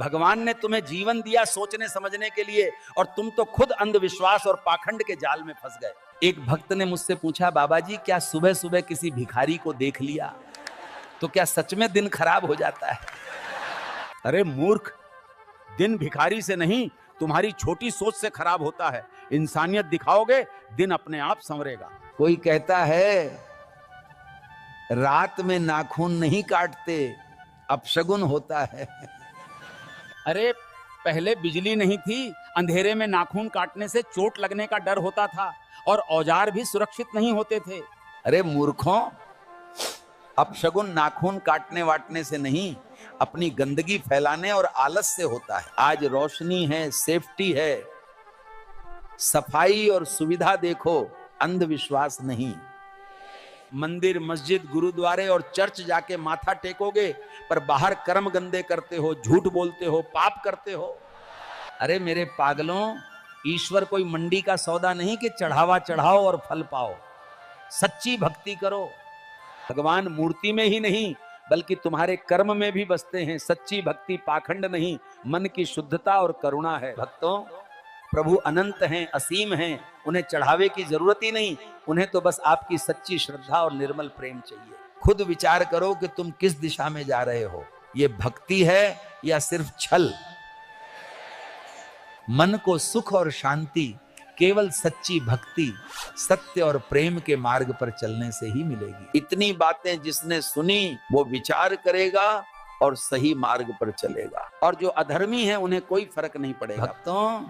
भगवान ने तुम्हें जीवन दिया सोचने समझने के लिए और तुम तो खुद अंधविश्वास और पाखंड के जाल में फंस गए। एक भक्त ने मुझसे पूछा, बाबा जी, क्या सुबह सुबह किसी भिखारी को देख लिया तो क्या सच में दिन खराब हो जाता है? अरे मूर्ख, दिन भिखारी से नहीं, तुम्हारी छोटी सोच से खराब होता है। इंसानियत दिखाओगे, दिन अपने आप संवरेगा। कोई कहता है रात में नाखून नहीं काटते, अपशगुन होता है। अरे पहले बिजली नहीं थी, अंधेरे में नाखून काटने से चोट लगने का डर होता था और औजार भी सुरक्षित नहीं होते थे। अरे मूर्खों, अपशगुन नाखून काटने वाटने से नहीं, अपनी गंदगी फैलाने और आलस से होता है। आज रोशनी है, सेफ्टी है, सफाई और सुविधा देखो, अंधविश्वास नहीं। मंदिर, मस्जिद, गुरुद्वारे और चर्च जाके माथा टेकोगे पर बाहर कर्म गंदे करते हो, झूठ बोलते हो, पाप करते हो। अरे मेरे पागलों, ईश्वर कोई मंडी का सौदा नहीं कि चढ़ावा चढ़ाओ और फल पाओ। सच्ची भक्ति करो। भगवान मूर्ति में ही नहीं बल्कि तुम्हारे कर्म में भी बसते हैं। सच्ची भक्ति पाखंड नहीं, मन की शुद्धता और करुणा है। भक्तों, प्रभु अनंत हैं, असीम हैं, उन्हें चढ़ावे की जरूरत ही नहीं, उन्हें तो बस आपकी सच्ची श्रद्धा और निर्मल प्रेम चाहिए। खुद विचार करो कि तुम किस दिशा में जा रहे हो। ये भक्ति है या सिर्फ छल? मन को सुख और शांति केवल सच्ची भक्ति, सत्य और प्रेम के मार्ग पर चलने से ही मिलेगी। इतनी बातें जिसने सुनी वो विचार करेगा और सही मार्ग पर चलेगा। और जो अधर्मी है उन्हें कोई फर्क नहीं पड़ेगा। भक्तों,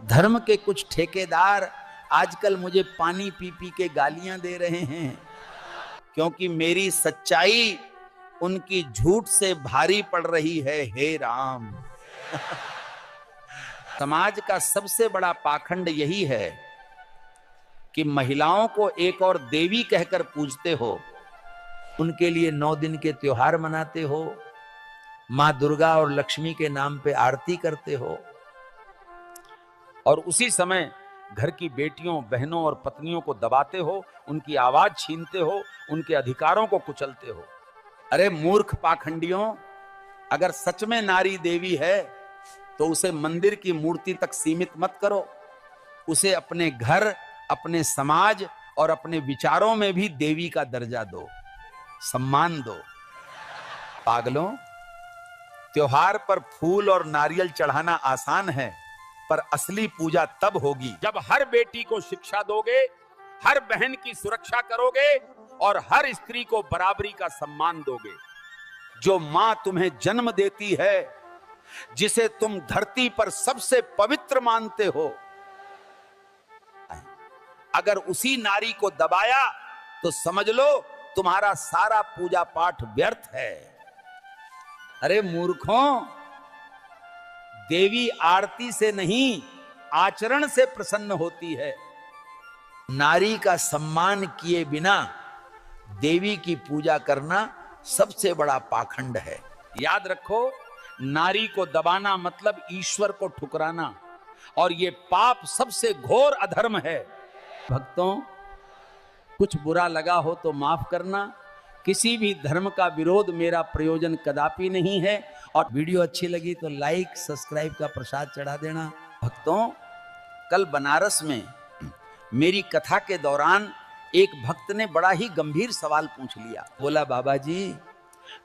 धर्म के कुछ ठेकेदार आजकल मुझे पानी पी पी के गालियां दे रहे हैं, क्योंकि मेरी सच्चाई उनकी झूठ से भारी पड़ रही है। हे राम! समाज का सबसे बड़ा पाखंड यही है कि महिलाओं को एक और देवी कहकर पूजते हो, उनके लिए 9 दिन के त्योहार मनाते हो, मां दुर्गा और लक्ष्मी के नाम पे आरती करते हो, और उसी समय घर की बेटियों, बहनों और पत्नियों को दबाते हो, उनकी आवाज छीनते हो, उनके अधिकारों को कुचलते हो। अरे मूर्ख पाखंडियों, अगर सच में नारी देवी है तो उसे मंदिर की मूर्ति तक सीमित मत करो, उसे अपने घर, अपने समाज और अपने विचारों में भी देवी का दर्जा दो, सम्मान दो। पागलों, त्योहार पर फूल और नारियल चढ़ाना आसान है, पर असली पूजा तब होगी जब हर बेटी को शिक्षा दोगे, हर बहन की सुरक्षा करोगे और हर स्त्री को बराबरी का सम्मान दोगे। जो मां तुम्हें जन्म देती है, जिसे तुम धरती पर सबसे पवित्र मानते हो, अगर उसी नारी को दबाया तो समझ लो तुम्हारा सारा पूजा पाठ व्यर्थ है। अरे मूर्खों, देवी आरती से नहीं, आचरण से प्रसन्न होती है। नारी का सम्मान किए बिना देवी की पूजा करना सबसे बड़ा पाखंड है। याद रखो, नारी को दबाना मतलब ईश्वर को ठुकराना, और ये पाप सबसे घोर अधर्म है। भक्तों, कुछ बुरा लगा हो तो माफ करना। किसी भी धर्म का विरोध मेरा प्रयोजन कदापि नहीं है, और वीडियो अच्छी लगी तो लाइक, सब्सक्राइब का प्रसाद चढ़ा देना। भक्तों, कल बनारस में मेरी कथा के दौरान एक भक्त ने बड़ा ही गंभीर सवाल पूछ लिया। बोला, बाबा जी,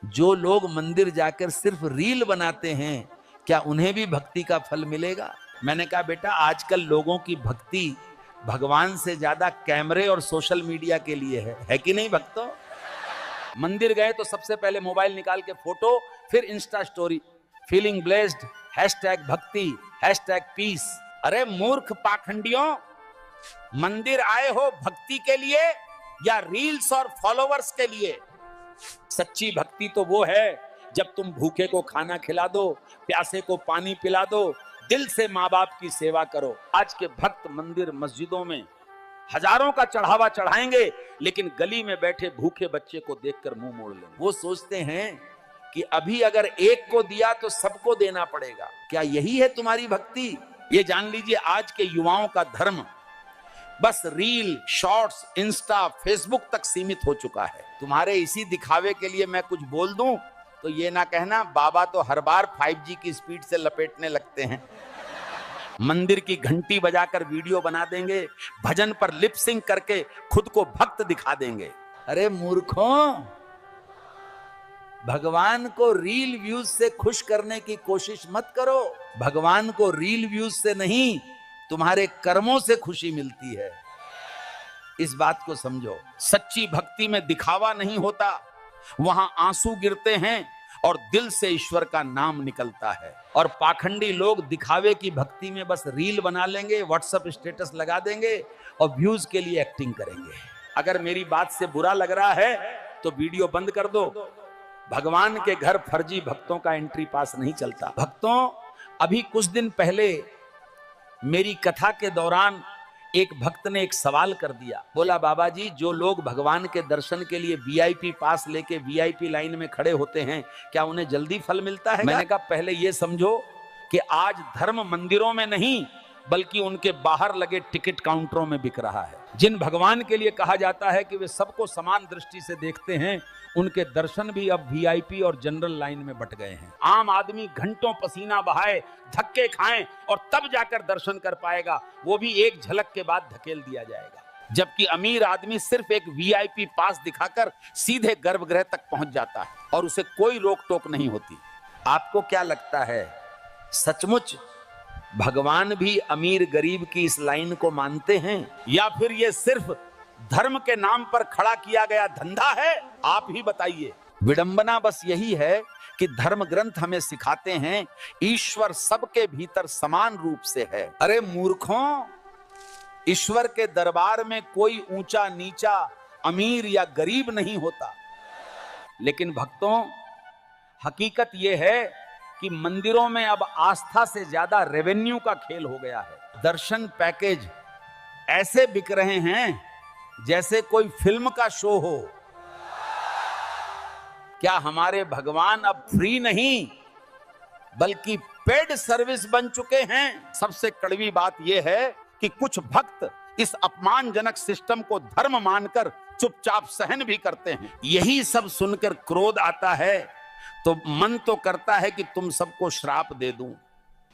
जो लोग मंदिर जाकर सिर्फ रील बनाते हैं, क्या उन्हें भी भक्ति का फल मिलेगा? मैंने कहा, बेटा, आजकल लोगों की भक्ति भगवान से ज्यादा कैमरे और सोशल मीडिया के लिए है कि नहीं भक्तों? मंदिर गए तो सबसे पहले मोबाइल निकाल के फोटो, फिर इंस्टा स्टोरी, फीलिंग ब्लेस्ड, #भक्ति, #पीस। अरे मूर्ख पाखंडियों, मंदिर आए हो भक्ति के लिए या रील्स और फॉलोवर्स के लिए? सच्ची भक्ति तो वो है जब तुम भूखे को खाना खिला दो, प्यासे को पानी पिला दो, दिल से माँ बाप की सेवा करो। आज के भक्त मंदिर मस्जिदों में हजारों का चढ़ावा चढ़ाएंगे, लेकिन गली में बैठे भूखे बच्चे को देखकर मुंह मोड़ लेंगे। वो सोचते हैं कि अभी अगर एक को दिया तो सबको देना पड़ेगा। क्या यही है तुम्हारी भक्ति? ये जान लीजिए, आज के युवाओं का धर्म बस रील, शॉर्ट्स, इंस्टा, फेसबुक तक सीमित हो चुका है। तुम्हारे इसी दिखावे के लिए मैं कुछ बोल दूं तो ये ना कहना बाबा तो हर बार 5G की स्पीड से लपेटने लगते हैं। मंदिर की घंटी बजाकर वीडियो बना देंगे, भजन पर लिप सिंक करके खुद को भक्त दिखा देंगे। अरे मूर्खों, भगवान को रील व्यूज से खुश करने की कोशिश मत करो। भगवान को रील व्यूज से नहीं, तुम्हारे कर्मों से खुशी मिलती है। इस बात को समझो। सच्ची भक्ति में दिखावा नहीं होता, वहां आंसू गिरते हैं और दिल से ईश्वर का नाम निकलता है। और पाखंडी लोग दिखावे की भक्ति में बस रील बना लेंगे, व्हाट्सएप स्टेटस लगा देंगे और व्यूज के लिए एक्टिंग करेंगे। अगर मेरी बात से बुरा लग रहा है तो वीडियो बंद कर दो। भगवान के घर फर्जी भक्तों का एंट्री पास नहीं चलता। भक्तों, अभी कुछ दिन पहले मेरी कथा के दौरान एक भक्त ने एक सवाल कर दिया। बोला, बाबा जी, जो लोग भगवान के दर्शन के लिए VIP पास लेके VIP लाइन में खड़े होते हैं, क्या उन्हें जल्दी फल मिलता है? मैंने कहा, पहले ये समझो कि आज धर्म मंदिरों में नहीं बल्कि उनके बाहर लगे टिकट काउंटरों में बिक रहा है। जिन भगवान के लिए कहा जाता है कि वे सबको समान दृष्टि से देखते हैं, उनके दर्शन भी अब VIP और जनरल लाइन में बट गए हैं। आम आदमी घंटों पसीना बहाए, धक्के खाएं और तब जाकर दर्शन कर पाएगा, वो भी एक झलक के बाद धकेल दिया जाएगा। जबकि अमीर आदमी सिर्फ एक वीआईपी पास दिखाकर सीधे गर्भगृह तक पहुंच जाता है और उसे कोई रोक टोक नहीं होती। आपको क्या लगता है, सचमुच भगवान भी अमीर गरीब की इस लाइन को मानते हैं, या फिर ये सिर्फ धर्म के नाम पर खड़ा किया गया धंधा है? आप ही बताइए। विडंबना बस यही है कि धर्म ग्रंथ हमें सिखाते हैं ईश्वर सबके भीतर समान रूप से है। अरे मूर्खों, ईश्वर के दरबार में कोई ऊंचा नीचा, अमीर या गरीब नहीं होता। लेकिन भक्तों, हकीकत यह है कि मंदिरों में अब आस्था से ज्यादा रेवेन्यू का खेल हो गया है। दर्शन पैकेज ऐसे बिक रहे हैं जैसे कोई फिल्म का शो हो। क्या हमारे भगवान अब फ्री नहीं बल्कि पेड सर्विस बन चुके हैं? सबसे कड़वी बात यह है कि कुछ भक्त इस अपमानजनक सिस्टम को धर्म मानकर चुपचाप सहन भी करते हैं। यही सब सुनकर क्रोध आता है तो मन तो करता है कि तुम सबको श्राप दे दूं।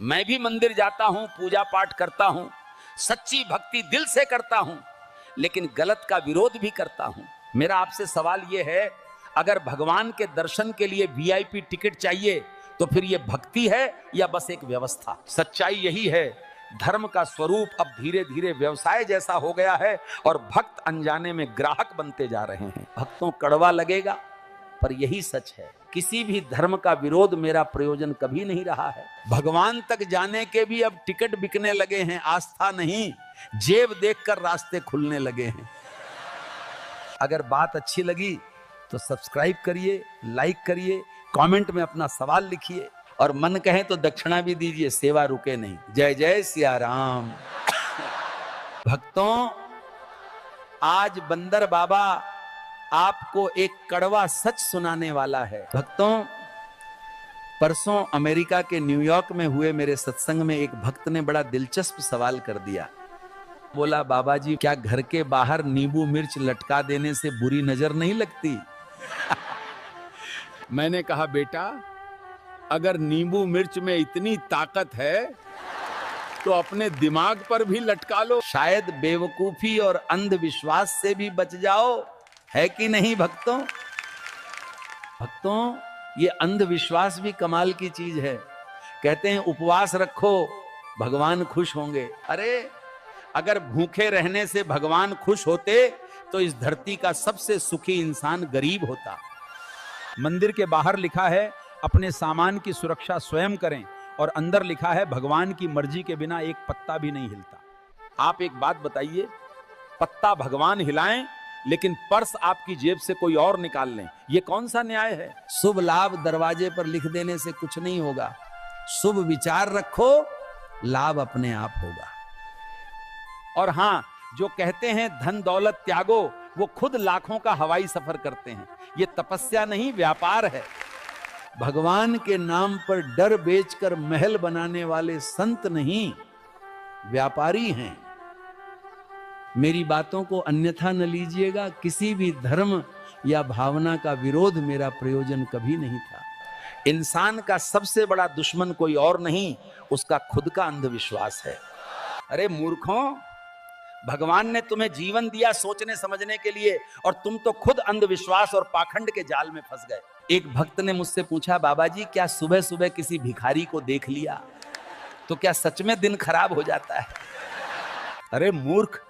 मैं भी मंदिर जाता हूं, पूजा पाठ करता हूं, सच्ची भक्ति दिल से करता हूं, लेकिन गलत का विरोध भी करता हूं। मेरा आपसे सवाल यह है, अगर भगवान के दर्शन के लिए वीआईपी टिकट चाहिए तो फिर यह भक्ति है या बस एक व्यवस्था? सच्चाई यही है, धर्म का स्वरूप अब धीरे धीरे व्यवसाय जैसा हो गया है और भक्त अनजाने में ग्राहक बनते जा रहे हैं। भक्तों, कड़वा लगेगा पर यही सच है। किसी भी धर्म का विरोध मेरा प्रयोजन कभी नहीं रहा है। भगवान तक जाने के भी अब टिकट बिकने लगे हैं, आस्था नहीं, जेब देखकर रास्ते खुलने लगे हैं। अगर बात अच्छी लगी तो सब्सक्राइब करिए, लाइक करिए, कमेंट में अपना सवाल लिखिए और मन कहे तो दक्षिणा भी दीजिए, सेवा रुके नहीं। जय जय सिया राम। भक्तों, आज बंदर बाबा आपको एक कड़वा सच सुनाने वाला है। भक्तों, परसों अमेरिका के न्यूयॉर्क में हुए मेरे सत्संग में एक भक्त ने बड़ा दिलचस्प सवाल कर दिया। बोला, बाबा जी, क्या घर के बाहर नींबू मिर्च लटका देने से बुरी नजर नहीं लगती? मैंने कहा, बेटा, अगर नींबू मिर्च में इतनी ताकत है तो अपने दिमाग पर भी लटका लो, शायद बेवकूफी और अंधविश्वास से भी बच जाओ। है कि नहीं भक्तों? भक्तों, ये अंधविश्वास भी कमाल की चीज है। कहते हैं उपवास रखो, भगवान खुश होंगे। अरे, अगर भूखे रहने से भगवान खुश होते तो इस धरती का सबसे सुखी इंसान गरीब होता। मंदिर के बाहर लिखा है अपने सामान की सुरक्षा स्वयं करें, और अंदर लिखा है भगवान की मर्जी के बिना एक पत्ता भी नहीं हिलता। आप एक बात बताइए, पत्ता भगवान हिलाएं लेकिन पर्स आपकी जेब से कोई और निकाल लें, ये कौन सा न्याय है? शुभ लाभ दरवाजे पर लिख देने से कुछ नहीं होगा। शुभ विचार रखो, लाभ अपने आप होगा। और हां, जो कहते हैं धन दौलत त्यागो, वो खुद लाखों का हवाई सफर करते हैं। ये तपस्या नहीं, व्यापार है। भगवान के नाम पर डर बेचकर महल बनाने वाले संत नहीं, व्यापारी हैं। मेरी बातों को अन्यथा न लीजिएगा। किसी भी धर्म या भावना का विरोध मेरा प्रयोजन कभी नहीं था। इंसान का सबसे बड़ा दुश्मन कोई और नहीं, उसका खुद का अंधविश्वास है। अरे मूर्खों, भगवान ने तुम्हें जीवन दिया सोचने समझने के लिए, और तुम तो खुद अंधविश्वास और पाखंड के जाल में फंस गए। एक भक्त ने मुझसे पूछा, बाबा जी, क्या सुबह सुबह किसी भिखारी को देख लिया तो क्या सच में दिन खराब हो जाता है? अरे मूर्ख,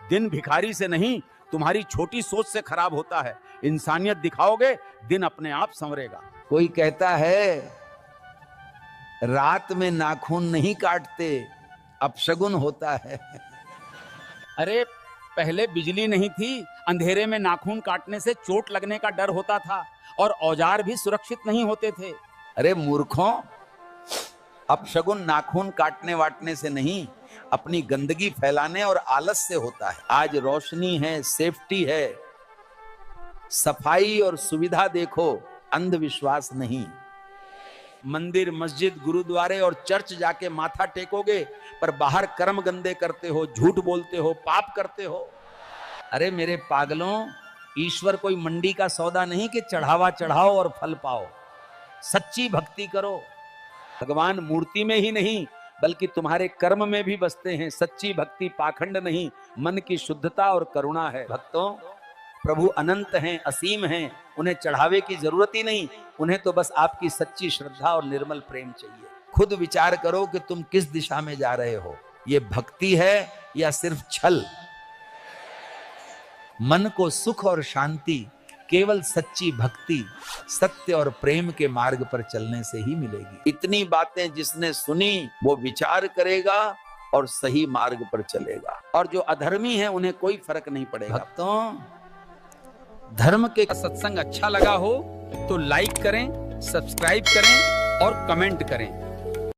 दिन भिखारी से नहीं, तुम्हारी छोटी सोच से खराब होता है। इंसानियत दिखाओगे, दिन अपने आप संवरेगा। कोई कहता है रात में नाखून नहीं काटते, अपशगुन होता है। अरे, पहले बिजली नहीं थी, अंधेरे में नाखून काटने से चोट लगने का डर होता था और औजार भी सुरक्षित नहीं होते थे। अरे मूर्खों, अपशगुन नाखून काटने वाटने से नहीं, अपनी गंदगी फैलाने और आलस से होता है। आज रोशनी है, सेफ्टी है, सफाई और सुविधा देखो, अंधविश्वास नहीं। मंदिर, मस्जिद, गुरुद्वारे और चर्च जाके माथा टेकोगे पर बाहर कर्म गंदे करते हो, झूठ बोलते हो, पाप करते हो। अरे मेरे पागलों, ईश्वर कोई मंडी का सौदा नहीं कि चढ़ावा चढ़ाओ और फल पाओ। सच्ची भक्ति करो। भगवान मूर्ति में ही नहीं, बल्कि तुम्हारे कर्म में भी बसते हैं। सच्ची भक्ति पाखंड नहीं, मन की शुद्धता और करुणा है। भक्तों, प्रभु अनंत हैं, असीम हैं, उन्हें चढ़ावे की जरूरत ही नहीं, उन्हें तो बस आपकी सच्ची श्रद्धा और निर्मल प्रेम चाहिए। खुद विचार करो कि तुम किस दिशा में जा रहे हो, ये भक्ति है या सिर्फ छल। मन को सुख और शांति केवल सच्ची भक्ति, सत्य और प्रेम के मार्ग पर चलने से ही मिलेगी। इतनी बातें जिसने सुनी वो विचार करेगा और सही मार्ग पर चलेगा, और जो अधर्मी है उन्हें कोई फर्क नहीं पड़ेगा। भक्तों, धर्म के सत्संग अच्छा लगा हो तो लाइक करें, सब्सक्राइब करें और कमेंट करें।